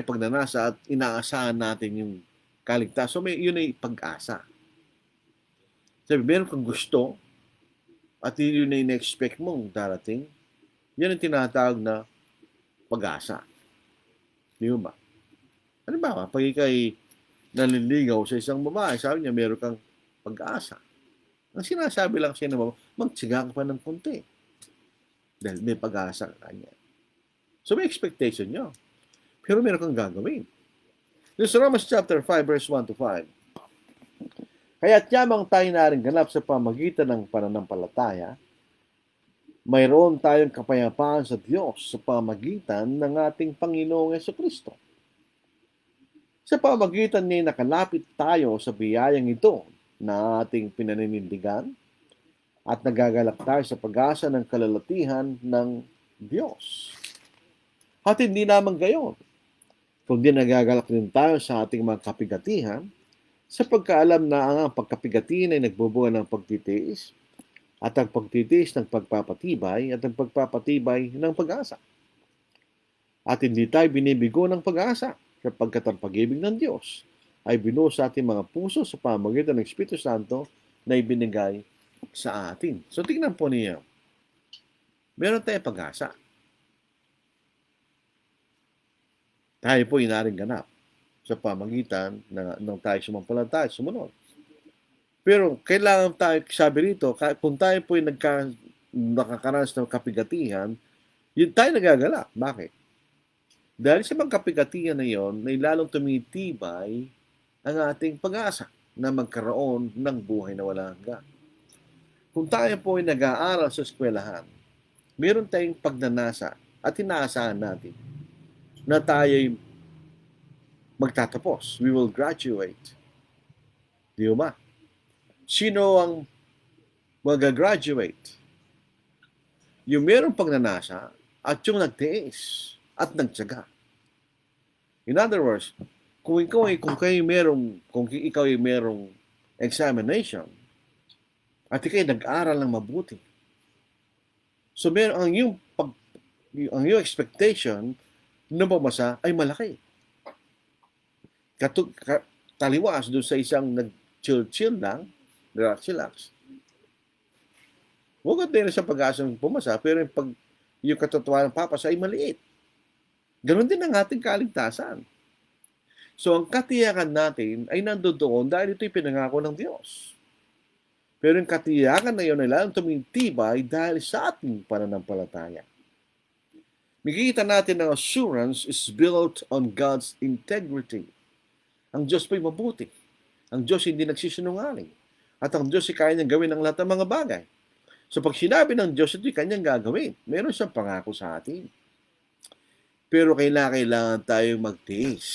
pagnanasa at inaasahan natin yung kaligtasan, so yun ay pag-asa. Sabi, meron kang gusto at yun ay na-expect mong darating, yan ang tinatawag na pag-asa. Di ba? Ano ba? Pag ikay naliligaw sa isang babae, sabi niya, meron kang pag-asa. Ang sinasabi lang siya na magtsiga ka pa ng konti. Dahil may pag-asa ka kanya. So may expectation niyo. Pero meron kang gagawin. Sa Romans chapter 5, verse 1 to 5. Kaya't yamang tayo na rin ganap sa pamagitan ng pananampalataya, mayroon tayong kapayapaan sa Diyos sa pamagitan ng ating Panginoong Jesucristo. Sa pamagitan niya nakalapit tayo sa biyayang ito na ating pinaninindigan at nagagalak tayo sa pag-asa ng kalalatihan ng Diyos. At hindi naman gayon, kundi nagagalak din tayo sa ating mga kapigatihan sa pagkaalam na ang pagkapigatihan ay nagbubunga ng pagtitiis at ang pagtitiis ng pagpapatibay at ang pagpapatibay ng pag-asa. At hindi tayo binibigo ng pag-asa sapagkat ang pag-ibig ng Diyos ay binuo sa ating mga puso sa pamamagitan ng Espiritu Santo na ibinigay sa atin. So tingnan po niyo, meron tayong pag-asa. Tayo po inaring ganap sa pamagitan ng tayo sumampalataya, sumunod. Pero kailangan tayo, sabi rito, kung tayo po ay nakakaranas ng kapigatihan, yun tayo nagagalak. Bakit? Dahil sa mga kapigatihan na yon, ay lalong tumitibay ang ating pag-asa na magkaroon ng buhay na walang hanggan. Kung tayo po ay nag-aaral sa eskwelahan, meron tayong pagnanasa at inaasahan natin na tayo ay magtatapos. We will graduate. Di ba? Sino ang mag-graduate? Yung merong pagnanasa at yung nagtiis at nagtiyaga. In other words, kung ikaw ay merong examination at ikaw ay nag-aral ng mabuti, so meron ang iyong expectation na pamasa ay malaki. Taliwas doon sa isang nag-chill lang, relax. Huwag din sa pag-asang pumasa, pero yung katotohanan ng papasa ay maliit. Ganon din ang ating kaligtasan. So ang katiyakan natin ay nandoon dahil ito'y pinangako ng Diyos. Pero yung katiyakan na yun ay lalong tumitibay dahil sa ating pananampalataya. Makikita natin na assurance is built on God's integrity. Ang Diyos po'y mabuti. Ang Diyos hindi nagsisinungaling. At ang Diyos ay kaya niyang gawin ang lahat ng mga bagay. So pag sinabi ng Diyos, ito'y kanyang gagawin. Meron siyang pangako sa atin. Pero kailangan tayong magtiis.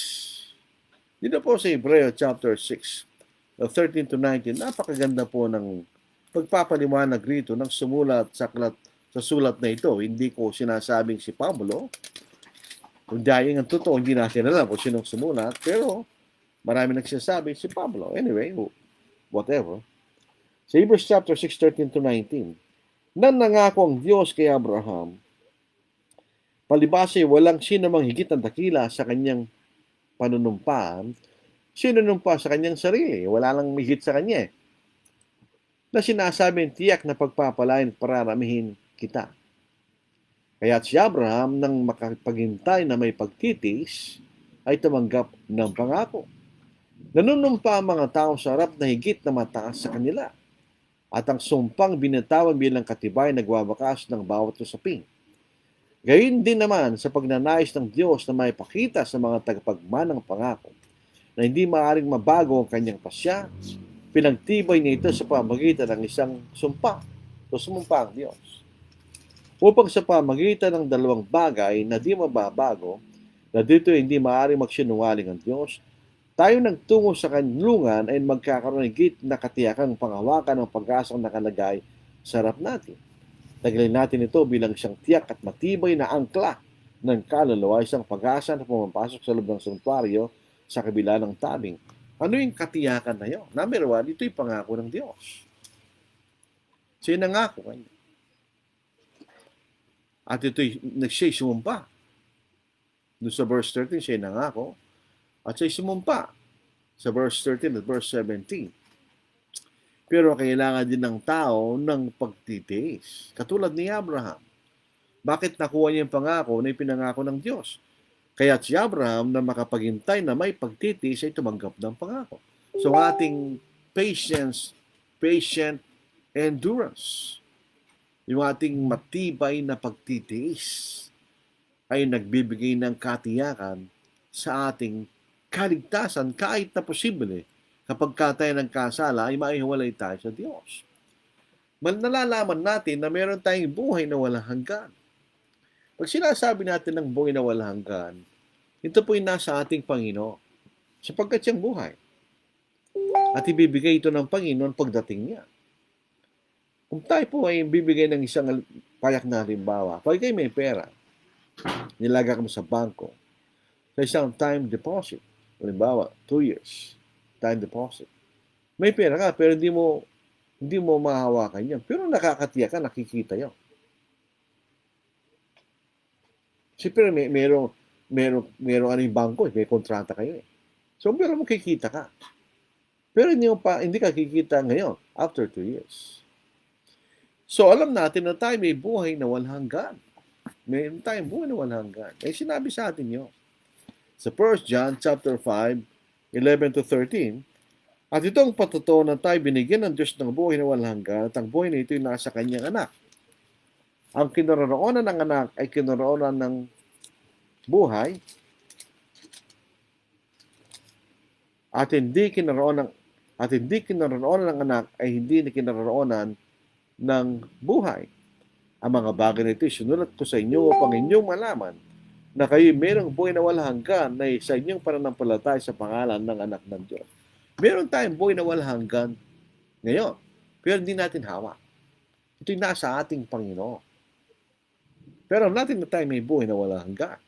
Dito po sa Hebreo chapter 6, 13 to 19, napakaganda po ng pagpapaliwanag rito ng sumulat sa sulat na ito. Hindi ko sinasabing si Pablo. Kung dahil ang totoo, hindi natin alam kung sinong sumulat. Pero marami nagsasabi si Pablo. Anyway, whatever. Sa Hebrews chapter 6, 13 to 19, nang nangako ang Diyos kay Abraham, palibasa'y walang sino mang higit ang dakila sa kanyang panunumpaan, sinunumpa sa kanyang sarili. Wala lang higit sa kanya na sinasabing tiyak na pagpapalain pararamihin kita. Kaya si Abraham, nang makapaghintay na may pagtitis, ay tumanggap ng pangako. Nanunumpa ang mga tao sa harap na higit na mataas sa kanila, at ang sumpang binitawan bilang katibay nagwawakas ng bawat usapin. Gayun din naman sa pagnanais ng Diyos na maipakita sa mga tagapagmanang pangako na hindi maaaring mabago ang kanyang pasya, pinagtibay niya ito sa pamagitan ng isang sumpa. So, sumumpa ang Diyos. Upang sa pamagitan ng dalawang bagay na di mababago, na dito hindi maaaring magsinungaling ang Diyos, tayo nagtungo sa kanlungan ay magkakaroon ng higit na katiyakang panghawakan ng pag-asang nakalagay sa harap natin. Taglay natin ito bilang isang tiyak at matibay na angkla ng kaluluwa, isang pag-asa na pumapasok sa loob ng santuario sa kabila ng tabing. Ano yung katiyakan na yun? Number one, ito'y pangako ng Diyos. Siya nangako kanya. At ito'y nagsiya'y sumumpa. Doon sa verse 13, siya nangako. At siya'y sumumpa sa verse 13 at verse 17. Pero kailangan din ng tao ng pagtitiis. Katulad ni Abraham. Bakit nakuha niya yung pangako na ipinangako ng Diyos? Kaya si Abraham na makapaghintay na may pagtitiis ay tumanggap ng pangako. So ating patient endurance, yung ating matibay na pagtitiis ay nagbibigay ng katiyakan sa ating kaligtasan kahit na posible kapag tayo nagkasala ay maihiwalay tayo sa Diyos. Nalalaman natin na meron tayong buhay na walang hanggan. Pag sinasabi natin ng buhay na walang hanggan, ito po'y nasa ating Panginoon sapagkat siyang buhay. At ibibigay ito ng Panginoon pagdating niya. Kung tayo po ay bibigay ng isang payak na halimbawa, pag kayo may pera, nilagay mo sa bangko, sa isang time deposit, halimbawa, 2 years, time deposit. May pera ka, pero hindi mo mahawakan yan. Pero nakakatiya ka, nakikita yan. Siyempre, merong ano yung bangko, may kontrata kayo eh. So, pero mo kikita ka. Pero hindi ka kikita ngayon, after 2 years. So, alam natin na tayo may buhay na walang hanggan. Mayroon tayong buhay na walang hanggan. Eh, sinabi sa atin yun. Sa 1 John chapter 5, 11 to 13, at ito ang patutuo na tayo binigyan ng Diyos ng buhay na walang hanggan at ang buhay na ito ay nasa kanyang anak. Ang kinaroroonan ng anak ay kinaroroonan ng buhay at hindi kinaroroonan ng anak ay hindi kinaroroonan ng buhay. Ang mga bagay na ito sinulat ko sa inyo upang inyong malaman na kayo mayroong buhay na walang hanggan na sa inyong pananampalataya sa pangalan ng anak ng Diyos. Meron tayong buhay na walang hanggan ngayon, pero hindi natin hawak. Ito'y nasa ating Panginoon. Pero natin na tayo may buhay na walang hanggan.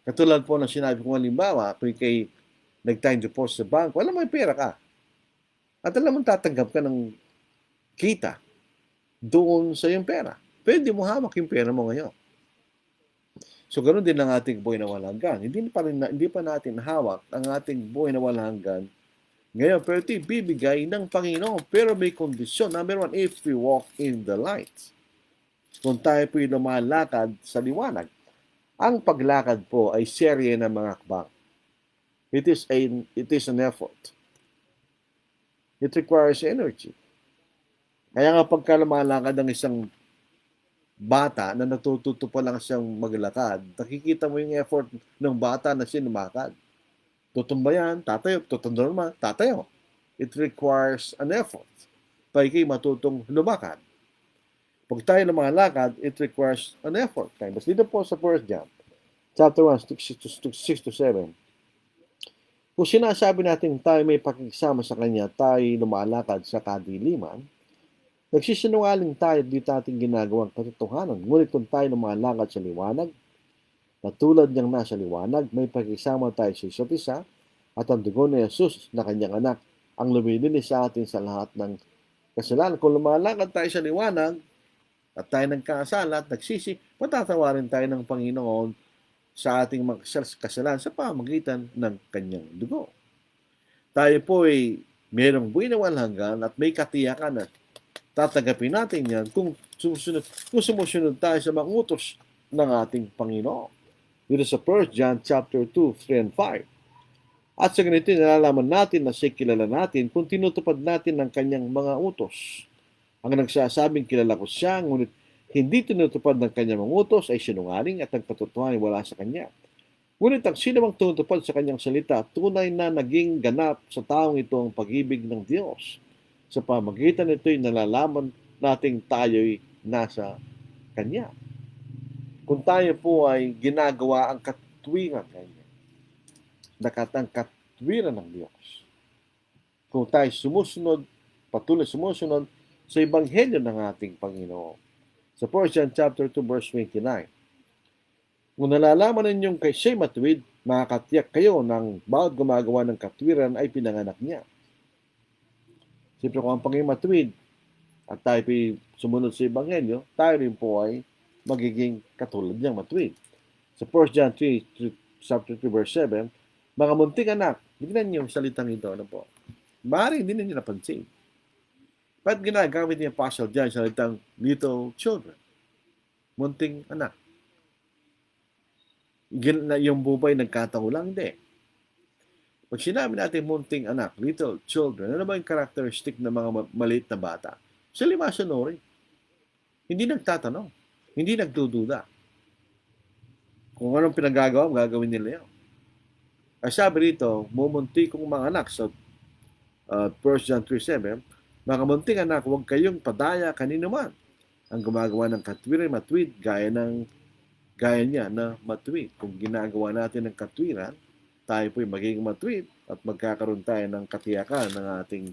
Katulad po ng sinabi kong halimbawa, kung ikay nag-time deposit sa banko, alam mo may pera ka. At alam mo tatanggap ka ng kita doon sa iyong pera. Pero hindi mo hawak yung pera mo ngayon. So, ganoon din ang ating buhay na walang hanggan. Hindi pa natin hawak ang ating buhay na walang hanggan ngayon. Pero ito bibigay ng Panginoon. Pero may kondisyon. Number one, if we walk in the light. Kung tayo po'y lumalakad sa liwanag. Ang paglakad po ay serye ng mga hakbang. It is an effort. It requires energy. Kaya nga pagka lumalakad ng isang bata na natututo pa lang siyang maglakad, nakikita mo yung effort ng bata na siya lumakad. Tutumba yan, tatayo, tutunda naman, tatayo. It requires an effort. Para kayo matutong lumakad. Pag tayo lumalakad, it requires an effort. Mas dito po sa 1 John, chapter 1, 6 to 7. Kung sinasabi natin tayo may pakikisama sa Kanya, tayo lumalakad sa kadiliman, nagsisinungaling tayo dito ating ginagawang katotohanan. Ngunit kung tayo lumalakad sa liwanag, na tulad niyang nasa liwanag, may pakikisama tayo sa isa't isa, at ang dugo ni Jesus na Kanyang anak, ang lumilinis sa atin sa lahat ng kasalanan. Kung lumalakad tayo sa liwanag, at tayo nagkasala at nagsisi, patatawarin tayo ng Panginoon sa ating mga kasalanan sa pamagitan ng Kanyang dugo. Tayo po ay mayroong buhay na walang hanggan at may katiyakan na tatanggapin natin yan kung sumusunod tayo sa mga utos ng ating Panginoon. Dito sa 1 John chapter 2, 3 and 5. At sa ganito, nalalaman natin na siya kilala natin kung tinutupad natin ang kanyang mga utos. Ang nagsasabing kilala ko siya, ngunit hindi tinutupad ng kanyang mga utos ay sinungaling at ang katotohanan ay wala sa kanya. Ngunit ang sino mang tinutupad sa kanyang salita, tunay na naging ganap sa taong ito ang pag-ibig ng Diyos. Sa pamagitan nito'y nalalaman nating tayo'y nasa Kanya. Kung tayo po ay ginagawa ang katwiran kanya, nakatang katwiran ng Diyos. Kung tayo patuloy sumusunod sa Ebanghelyo ng ating Panginoon. Sa 1 John chapter 2 verse 29. Kung nalalaman ninyong kay siya'y matuwid, makakatiyak kayo ng bawat gumagawa ng katwiran ay pinanganak niya. Siyempre kung ang Panginoon matuwid at tayo po'y sumunod sa Ebanghelyo, tayo rin po ay magiging katulad niyang matuwid. Sa 1 John 3, chapter 3 verse 7, mga munting anak, tignan niyo yung salitang ito. Ano po? Maaari hindi ninyo napansin. Ba't ginagamit niya Apostle John sa salitang little children? Munting anak. Yung bubay nagkataon lang, hindi. Pag sinabi natin munting anak, little children, ano ba yung characteristic ng mga maliit na bata? Sila masunuri. Hindi nagtatanong. Hindi nagdududa. Kung anong pinagagawa, gagawin nila yan. Ay sabi rito, mumunti kong mga anak sa 1 John 3:7, mga munting anak, huwag kayong padaya kanino man. Ang gumagawa ng katwiran matuwid, gaya niya na matuwid. Kung ginagawa natin ng katwiran, tayo po'y magiging matuwid at magkakaroon tayo ng katiyakan ng ating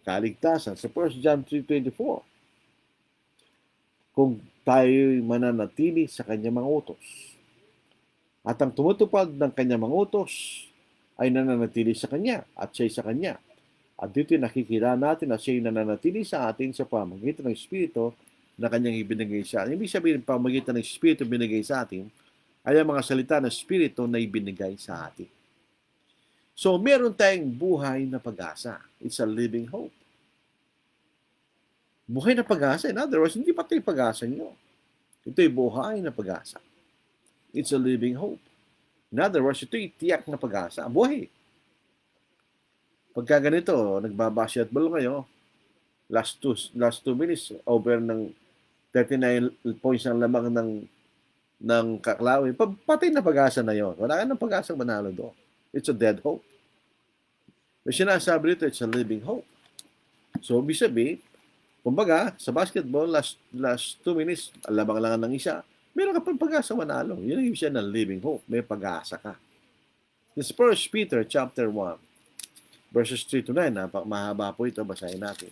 kaligtasan. Sa 1 John 3:24, kung tayo'y mananatili sa kanyang mga utos. At ang tumutupad ng kanyang mga utos ay nananatili sa kanya at siya'y sa kanya. At dito'y nakikita natin na siya'y nananatili sa atin sa pamagitan ng Espiritu na kanyang ibinigay sa atin. Ibig sabihin, pamagitan ng Espiritu binigay sa atin ay ang mga salita ng Espiritu na ibinigay sa atin. So, meron tayong buhay na pag-asa. It's a living hope. Buhay na pag-asa. In other words, hindi pa ito yung pag-asa nyo. Ito'y buhay na pag-asa. It's a living hope. In other words, ito'y tiyak na pag-asa. Buhay. Pagka ganito, nagbabasketball kayo, last two minutes, over ng 39 points ang lamang ng Kaklawi, patay na pag-asa na yon. Wala ka ng pag-asang manalo doon. It's a dead hope. May sinasabi dito, it's a living hope. So, ibig sabihin, kumbaga, sa basketball, last 2 minutes, lamang lang ng isa, meron ka pang pag-asa manalo. Yun ang ibig siya ng living hope. May pag-asa ka. This 1 Peter chapter 1, verses 3 to 9, mahaba po ito, basahin natin.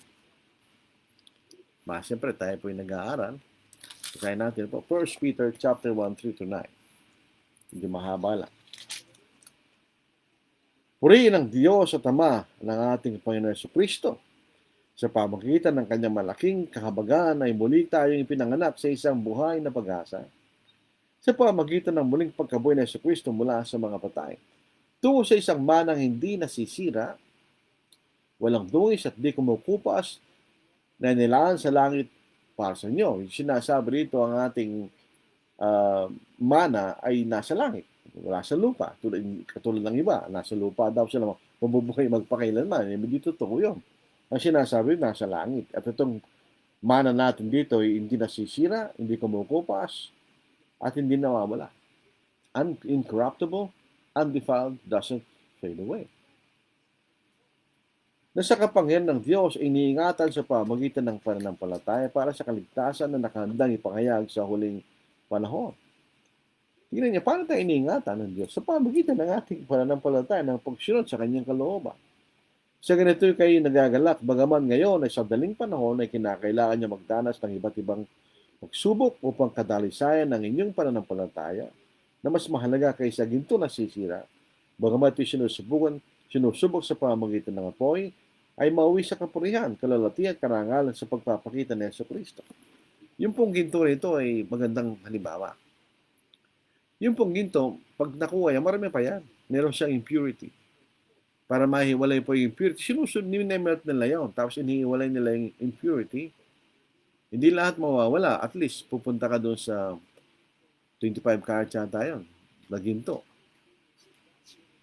Siyempre, tayo po yung nag-aaral. Basahin natin po. 1 Peter chapter 1, 3 to 9. Hindi mahaba lang. Purihin ang Diyos at Ama ng ating Panginoon Jesucristo. Sa pamagitan ng kanyang malaking kahabagan ay muli tayong ipinanganak sa isang buhay na pag-asa. Sa pamagitan ng muling pagkabuhay ng Jesucristo mula sa mga patay. Tungo sa isang manang hindi nasisira, walang dungis at di kumukupas, na nilaan sa langit para sa inyo. Sinasabi rito ang ating mana ay nasa langit. Wala sa lupa. Katulad ng iba, nasa lupa daw sila mabubuhay magpakailanman. Hindi totoo yun. Ang sinasabi, nasa langit. At itong mana natin dito ay hindi nasisira, hindi kumukupas, at hindi nawawala. Incorruptible, undefiled, doesn't fade away. Na sa kapangyarihan ng Diyos ay iniingatan sa pamagitan ng pananampalataya para sa kaligtasan na nakahandang ipahayag sa huling panahon. Tingnan niya, paano tayo iniingatan ng Diyos? Sa pamagitan ng ating pananampalataya ng pagsunod sa kanyang kalooban. Sa ganito kayo nagagalak, bagaman ngayon ay sa daling panahon ay kinakailangan niya magdanas ng iba't ibang pagsubok upang kadalisayan ng inyong pananampalataya na mas mahalaga kaysa ginto na sisira. Bagamat ito'y sinusubok sa pamagitan ng apoy, ay mauwi sa kapurihan, kalalatian, karangalan sa pagpapakita ni Jesucristo. Yung pong ginto nito ay magandang halimbawa. Yung pong ginto, pag nakuha yan, marami pa yan. Meron siyang impurity. Para mahiwalay po yung impurity, ninemelt nila yun. Tapos inihiwalay nila yung impurity. Hindi lahat mawawala. At least, pupunta ka doon sa 25 carats yata yun. Na ginto.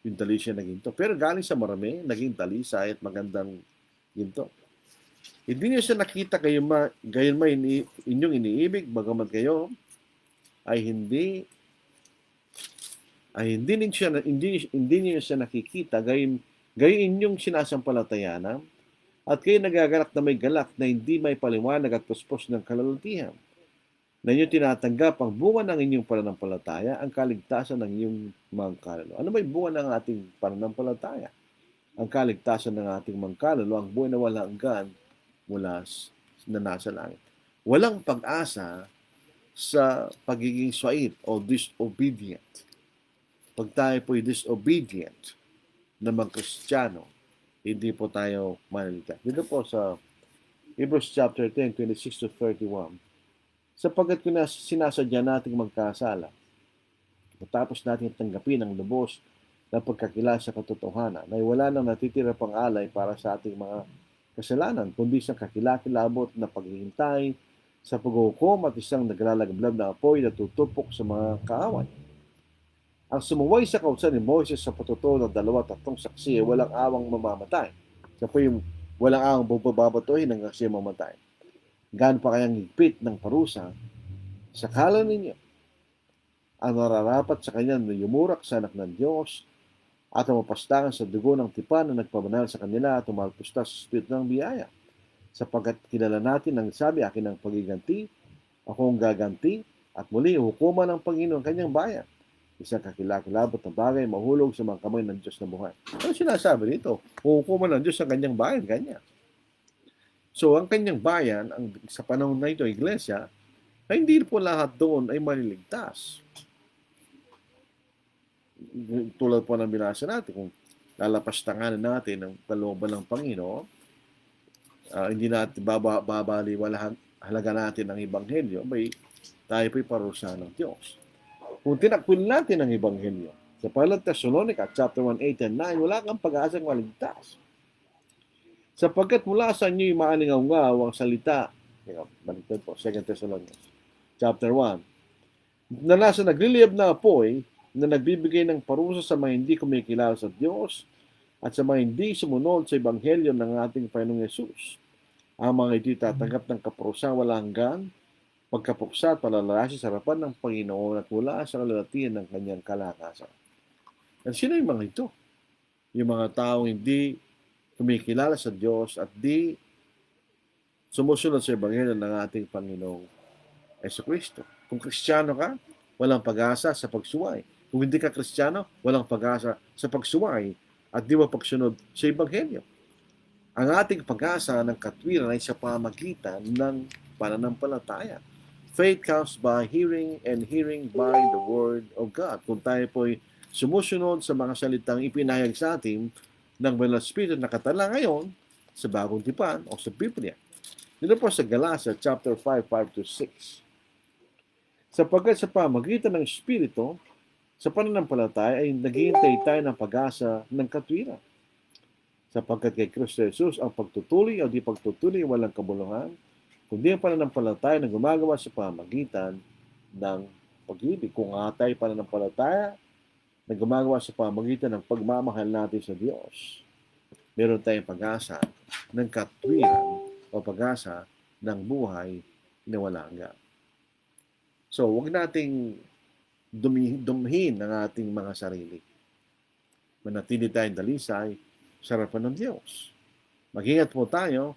yung talisay na ginto. Pero galing sa marami, naging talisay at magandang ginto. Hindi niyo siya nakita gayon man inyong iniibig, bagamat kayo ay hindi niyo siya nakikita, gayon inyong sinasampalatayanan, at kayo nagagalak na may galak na hindi may paliwanag at puspos ng kalalutihan, na inyo tinatanggap ang bunga ng inyong pananampalataya, ang kaligtasan ng inyong mga kaluluwa. Ano may bunga ng ating pananampalataya? Ang kaligtasan ng ating mga kaluluwa, ang buhay na walang hanggan mula na nasa langit. Walang pag-asa sa pagiging swait o disobedient. Pag tayo po'y disobedient na mga Kristiyano, hindi po tayo maliligtas. Dito po sa Hebrews chapter 10, 26 to 31, sapagkat kung sinasadya nating magkasala, matapos natin tanggapin ang lubos na pagkakilala sa katotohanan, na wala nang natitira pang alay para sa ating mga kasalanan, kundi isang kakilakilabot na paghihintay sa paghuhukom at isang naglalagablab na apoy na tutupok sa mga kaaway. Ang sumuway sa kautusan ni Moses sa patutuo ng 2-3 saksi ay walang awang mamamatay. Siya po yung walang awang bababatuhin hanggang siya mamatay. Gaano pa kayang higpit ng parusa sa kalan ninyo ang nararapat sa kanya na yumurak sa anak ng Diyos at ang mapastangan sa dugo ng tipan na nagpabanal sa kanila at umalpusta sa Espiritu ng biyaya. Sapagkat kilala natin ang sabi, akin ang pagiganti, ako ang gaganti, at muli hukuman ng Panginoon ang kanyang bayan. Isang kakilakilabot na bagay mahulog sa mga kamay ng Diyos na buhay. Ano sinasabi dito? Hukuman ng Diyos ang kanyang bayan, kanya. So, ang kanyang bayan, sa panahon na ito, iglesia, ay hindi po lahat doon ay maliligtas. Tulad po ng binasa natin, kung lalapastanganan natin ang kalooban ng Panginoon, hindi natin babaliwalahan halaga natin ang Ebanghelyo, may tayo po'y parusa ng Diyos. Kung tinakpil natin ang Ebanghelyo, sa 1 Thessalonica, chapter 1, 8 and 9, wala kang pag-asang maligtas. Sapagkat mula sa inyo'y maalingaw-ngaw ang salita, baliktad po, 2 Thessalonica, chapter 1, na nasa nagliliyab na apoy, na nagbibigay ng parusa sa mga hindi kumikilala sa Diyos at sa mga hindi sumunod sa Ebanghelyo ng ating Panginoong Yesus. Ang mga ito'y tatanggap ng kaparusang walang hanggan, pagkapuksa at palalasi sa harapan ng Panginoon at mula sa kalalatian ng kanyang kalakasan. At sino yung mga ito? Yung mga taong hindi kumikilala sa Diyos at di sumusunod sa Ebanghelyo ng ating Panginoong Jesucristo. Kung Kristiyano ka, walang pag-asa sa pagsuway. Kung hindi ka Kristiyano, walang pag-asa sa pagsuway at di mo pagsunod sa Ebanghelyo. Ang ating pag-asa ng katwiran ay sa pamagitan ng pananampalataya. Faith comes by hearing and hearing by the Word of God. Kung tayo po'y sumusunod sa mga salitang ipinahayag sa atin ng Banal na Espiritu na katala ngayon sa Bagong Tipan o sa Biblia. Dito po sa Galatia chapter 5, 5-6. Sapagkat sa pamagitan ng Espiritu, sa pananampalataya ay naghihintay tayo ng pag-asa ng katwiran. Sapagkat kay Kristo Jesus ang pagtutuloy o di pagtutuloy walang kabuluhan, kundi ang pananampalataya na gumagawa sa pamagitan ng pag-ibig. Kung tayo pananampalataya na gumagawa sa pamagitan ng pagmamahal natin sa Diyos, meron tayong pag-asa ng katwiran o pag-asa ng buhay na walang hanggan. So, huwag nating dumhin ang ating mga sarili. Manatili tayong dalisay sa harapan ng Diyos. Mag-ingat po tayo.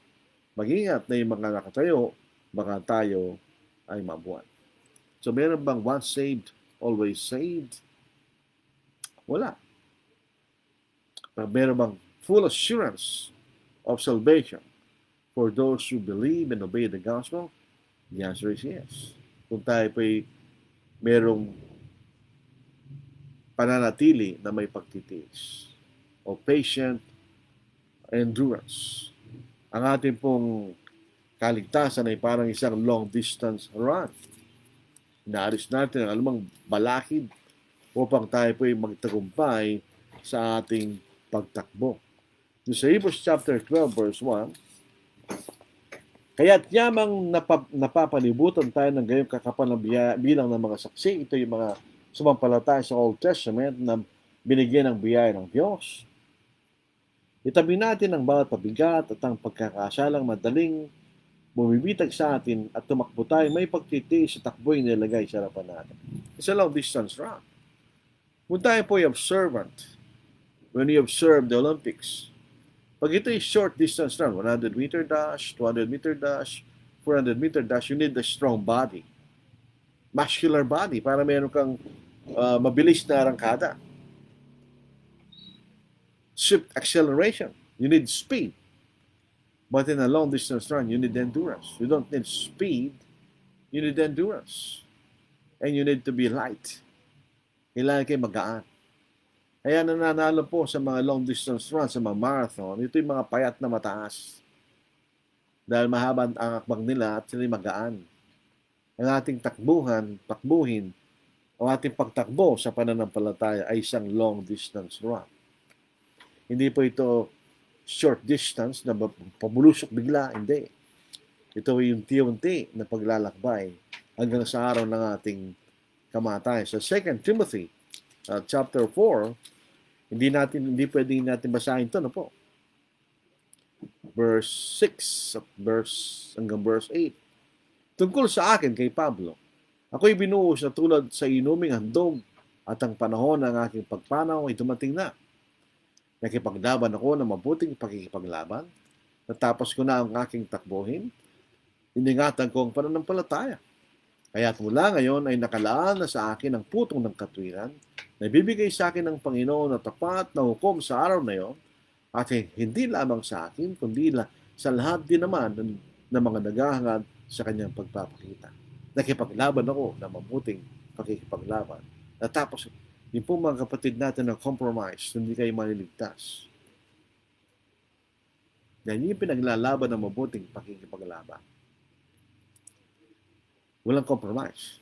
Mag-ingat na yung mga nakatayo, baka tayo ay mabuwan. So, meron bang once saved, always saved? Wala. Meron bang full assurance of salvation for those who believe and obey the gospel? The answer is yes. Kung tayo po'y merong pananatili na may pagtitiis o patient endurance. Ang ating pong kaligtasan ay parang isang long distance run. Inaalis natin ang alamang balakid upang tayo po'y magtagumpay sa ating pagtakbo. Sa Hebrews chapter 12 verse 1, kaya't yamang napapalibutan tayo ng gayong kakapal na bilang ng mga saksi. Ito yung mga sumampalataya sa Old Testament na binigyan ng biyaya ng Diyos. Itabi natin ang bawat pabigat at ang pagkakasalang madaling bumibitag sa atin at tumakbo tayo may pagtitiis sa takbo'y nilagay sa harapan natin. It's a long distance run. Kung tayo po ay observant, when you observe the Olympics, pag ito ay short distance run, 100-meter dash, 200-meter dash, 400-meter dash, you need a strong body. Muscular body para meron kang mabilis na arangkada. Swift acceleration. You need speed. But in a long distance run, you need endurance. You don't need speed. You need endurance. And you need to be light. Kailangan kayo magaan. Kaya nananalo po sa mga long distance runs, sa mga marathon, ito yung mga payat na mataas. Dahil mahaba ang akbang nila at sila magaan. Ang ating takbuhin, ang ating pagtakbo sa pananampalataya ay isang long distance run. Hindi po ito short distance na pabulusok bigla, hindi. Ito ay yung unti-unti na paglalakbay hanggang sa araw ng ating kamatayan. Sa 2 Timothy chapter 4, hindi pwedeng natin basahin ito, no po? Verse 6 hanggang verse 8. Tungkol sa akin kay Pablo, ako'y binuhos na tulad sa inuming handog at ang panahon ng aking pagpanaw ay dumating na. Nakipaglaban ako ng mabuting pakikipaglaban. Natapos ko na ang aking takbuhin. Iningatan ko ang pananampalataya. Kaya't mula ngayon ay nakalaan na sa akin ang putong ng katwiran na ibibigay sa akin ng Panginoon na tapat na hukom sa araw na iyon at hindi lamang sa akin kundi sa lahat din naman ng mga naghahangad sa kanyang pagpapakita. Nakipaglaban ako ng mabuting pakikipaglaban. Natapos yung po mga kapatid natin ng compromise, hindi kayo maliligtas. Dahil yung pinaglalaban ng mabuting pakikipaglaban. Walang compromise.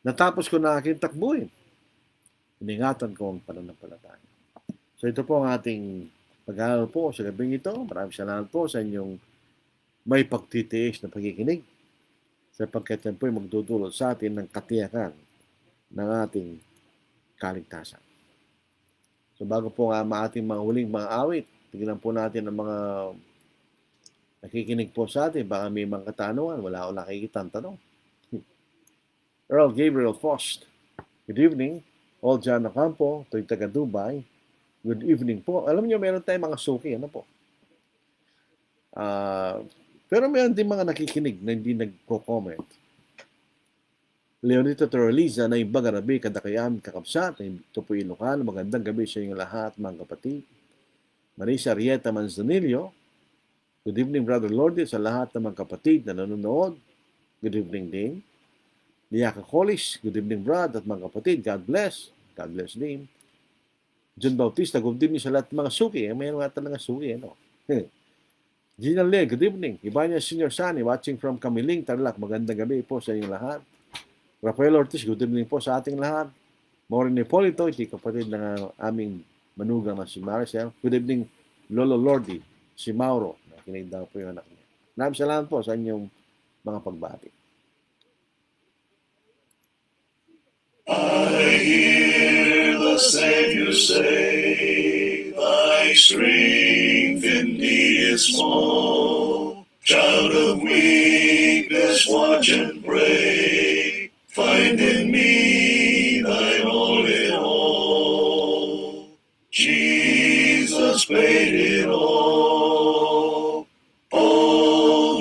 Natapos ko na aking takbuhin. Iningatan ko ang pananampalataya. So ito po ang ating pag-aaral po sa gabing ito. Maraming salamat po sa inyong may pagtitiis na pagkikinig. Sapagkat yan po ay magdudulot sa atin ng katiyakan ng ating kaligtasan. So bago po nga ating mga huling mga awit, tignan po natin ang mga nakikinig po sa atin. Baka may mga katanungan, wala akong nakikita ang tanong. Earl Gabriel Faust, good evening. All John Ocampo, tuwing taga Dubai, good evening po. Alam niyo, meron tayong mga suki, ano po? Pero meron din mga nakikinig na hindi nagko-comment. Leonito Torreliza na ibang gabi kadakayam kakapsat. Ito po Ilocano. Magandang gabi sa inyong lahat, mga kapatid. Marisa Rieta Manzanillo. Good evening, Brother Lordy, sa lahat ng mga kapatid na nanonood. Good evening din. Liaka Collis, good evening, Brad, at mga kapatid. God bless. God bless din. John Bautista, good evening sa lahat ng mga suki. Mayroon nga talaga suki, ano? Gina Le, good evening. Ibanya Senior Sani, watching from Kamiling, Tarlac. Magandang gabi po sa inyong lahat. Rafael Ortiz, good evening po sa ating lahat. Maureen Hipolito, iti kapatid ng aming manugang na si Maricel. Good evening, Lolo Lordy, si Mauro. Nakinig daw po yung anak niya. Maraming salamat po sa inyong mga pagbati. I hear the Savior say, thy strength indeed is small. Child of weakness, watch and pray. Find in me thine all in all. Jesus paid it all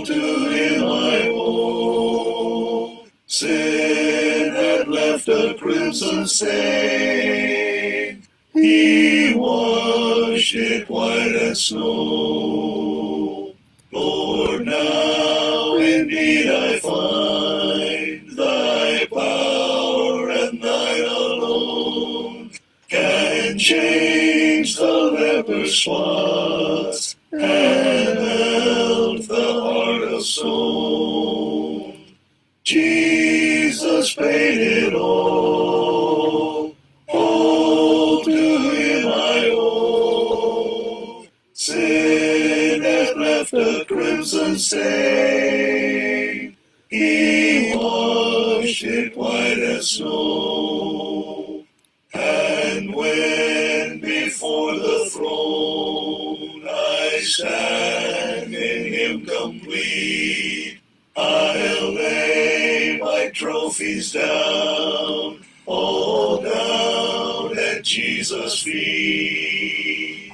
to him I owe. Sin had left a crimson stain, he washed it white as snow. Lord, now indeed I find thy power and thine alone can change the leper's spots and melt the heart of stone. Jesus paid it all to him I owe. Sin had left a crimson stain, he washed it white as snow. And when stand in him complete. I'll lay my trophies down, all down at Jesus' feet.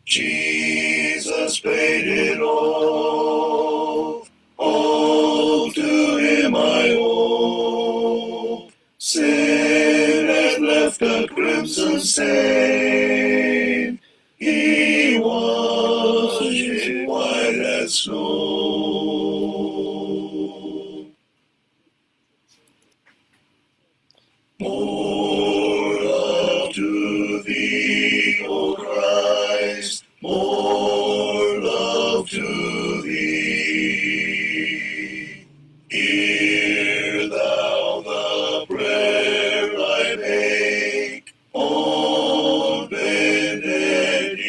Jesus paid it all to him I owe. Sin had left a crimson stain, he washed it white as snow. More love to thee, O Christ, more love to thee. Hear thou the prayer I make on bended knee.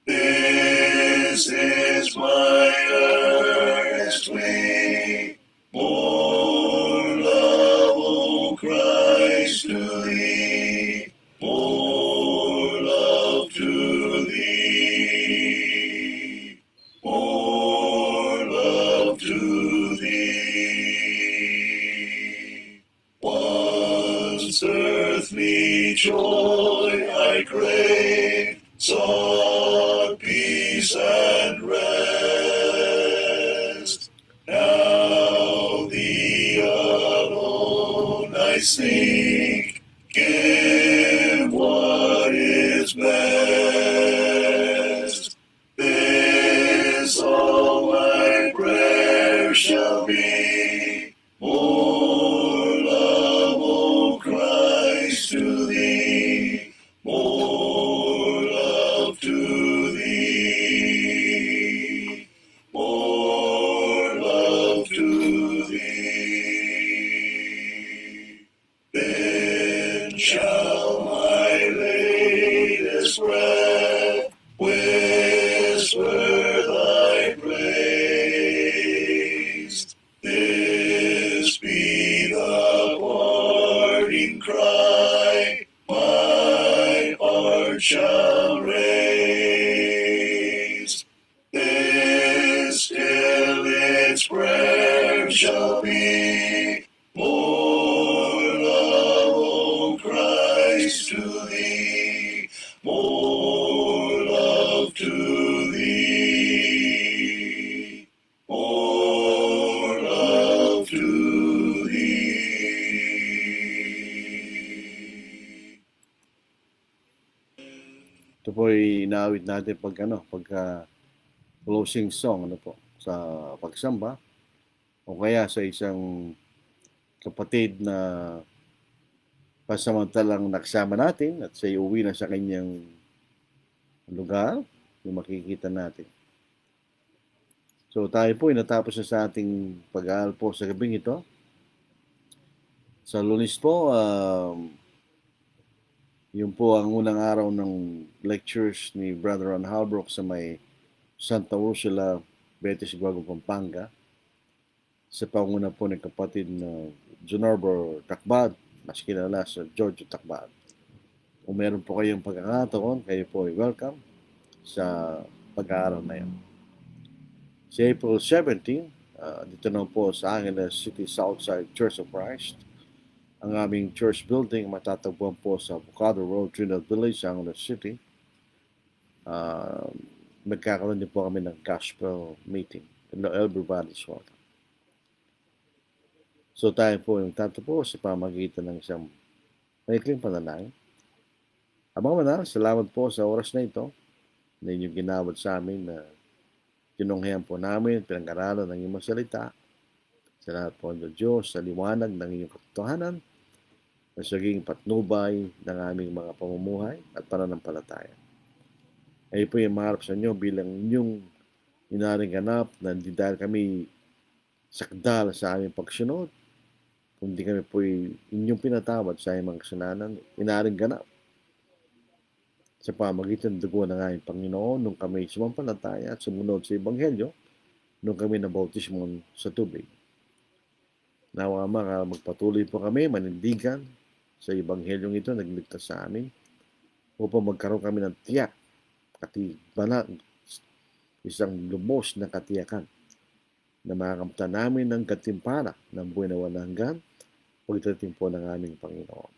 This is my earnest plea, more love, O Christ, to thee, more love to thee, more love to thee. Once earthly joy I crave, sought peace and rest. Now thee alone I seek, give what is best. This all my prayer shall be, more love, O Christ, to thee, more love to thee, more love to thee. Then shall my latest breath whisper thy praise. This be the parting cry my heart shall raise. This still its prayer shall be, more love, O Christ, to thee, more love to thee, more love to thee. Ito po ay inaawit natin pagka closing song sa pagsamba o kaya sa isang kapatid na pasamantalang naksama natin at siya uwi na sa kanyang lugar, yung makikita natin. So tayo po ay natapos na sa ating pag-aaral po sa gabing ito. Sa Lunes po, yun po ang unang araw ng lectures ni Brother Ron Halbrook sa may Santa Ursula, Betis, Guago, Pampanga. Sa panguna po ng kapatid na Junarbor Takbad, mas kilala sa George Takbad. Kung meron po kayong pagkakataon, kayo po ay welcome sa pag-aaral na yan. Si April 17, dito na po sa Angeles City Southside Church of Christ. Ang aming church building matatagpuan po sa Bucado Road, Trinidad Village, Angeles City. Magkakaroon din po kami ng gospel meeting. Everybody's welcome. So tayo po yung tatapos sa pamagitan ng isang maikling panalangin. Abang manal, salamat po sa oras na ito na inyong ginawad sa amin na tinunghayan po namin, pinag-aralan ng iyong salita. Salamat po ng Diyos sa liwanag ng iyong katotohanan na saging patnubay ng aming mga pamumuhay at pananampalataya. Ay po yung maharap sa inyo bilang inyong inaring ganap na hindi dahil kami sakdal sa aming pagsunod, kundi kami po inyong pinatawad sa aming mga kasalanan, inaring ganap sa pamagitan ng dugo ng aming Panginoon nung kami sumampalataya at sumunod sa Ebanghelyo nung kami nabautismo sa tubig. Nawa Ama, magpatuloy po kami manindigan sa Ebanghelyong ito nagligtas sa amin upang magkaroon kami ng tiyak isang lubos na katiyakan na makakamtan namin ng gantimpala ng buhay na walang hanggan pagdating po ng aming Panginoon.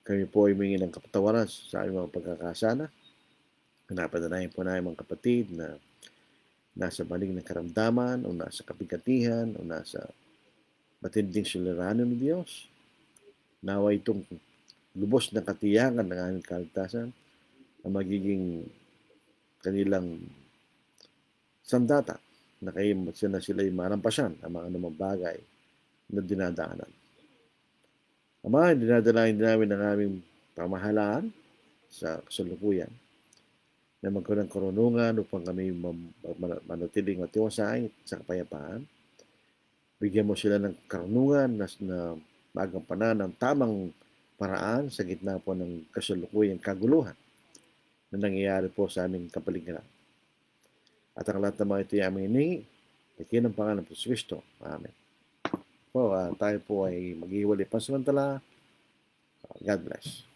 Kami po ay humingi ng kapatawaran sa aming mga pagkakasala. Napatunayan po namin mga kapatid na nasa maling na karamdaman o nasa kabigatihan o nasa matinding suliranin ng Diyos. Nawa itong lubos na katiyakan ng aming kaligtasan na magiging kanilang sandata na sila'y marampasan ang mga anumang bagay na dinadaanan. Ama, dinadalain din namin ang aming pamahalaan sa kasalukuyan na magkaroon ng karunungan upang kami manatiling matiwasay sa kapayapaan. Bigyan mo sila ng karunungan na magampanan ng tamang paraan sa gitna po ng kasalukuyang kaguluhan na nangyayari po sa aming kapaligiran. At ang lahat ng mga ito ay aming hiningi, ikin ang pangalan ng Kristo. Amen. Po, tayo po ay maghiwalay pansamantala. God bless.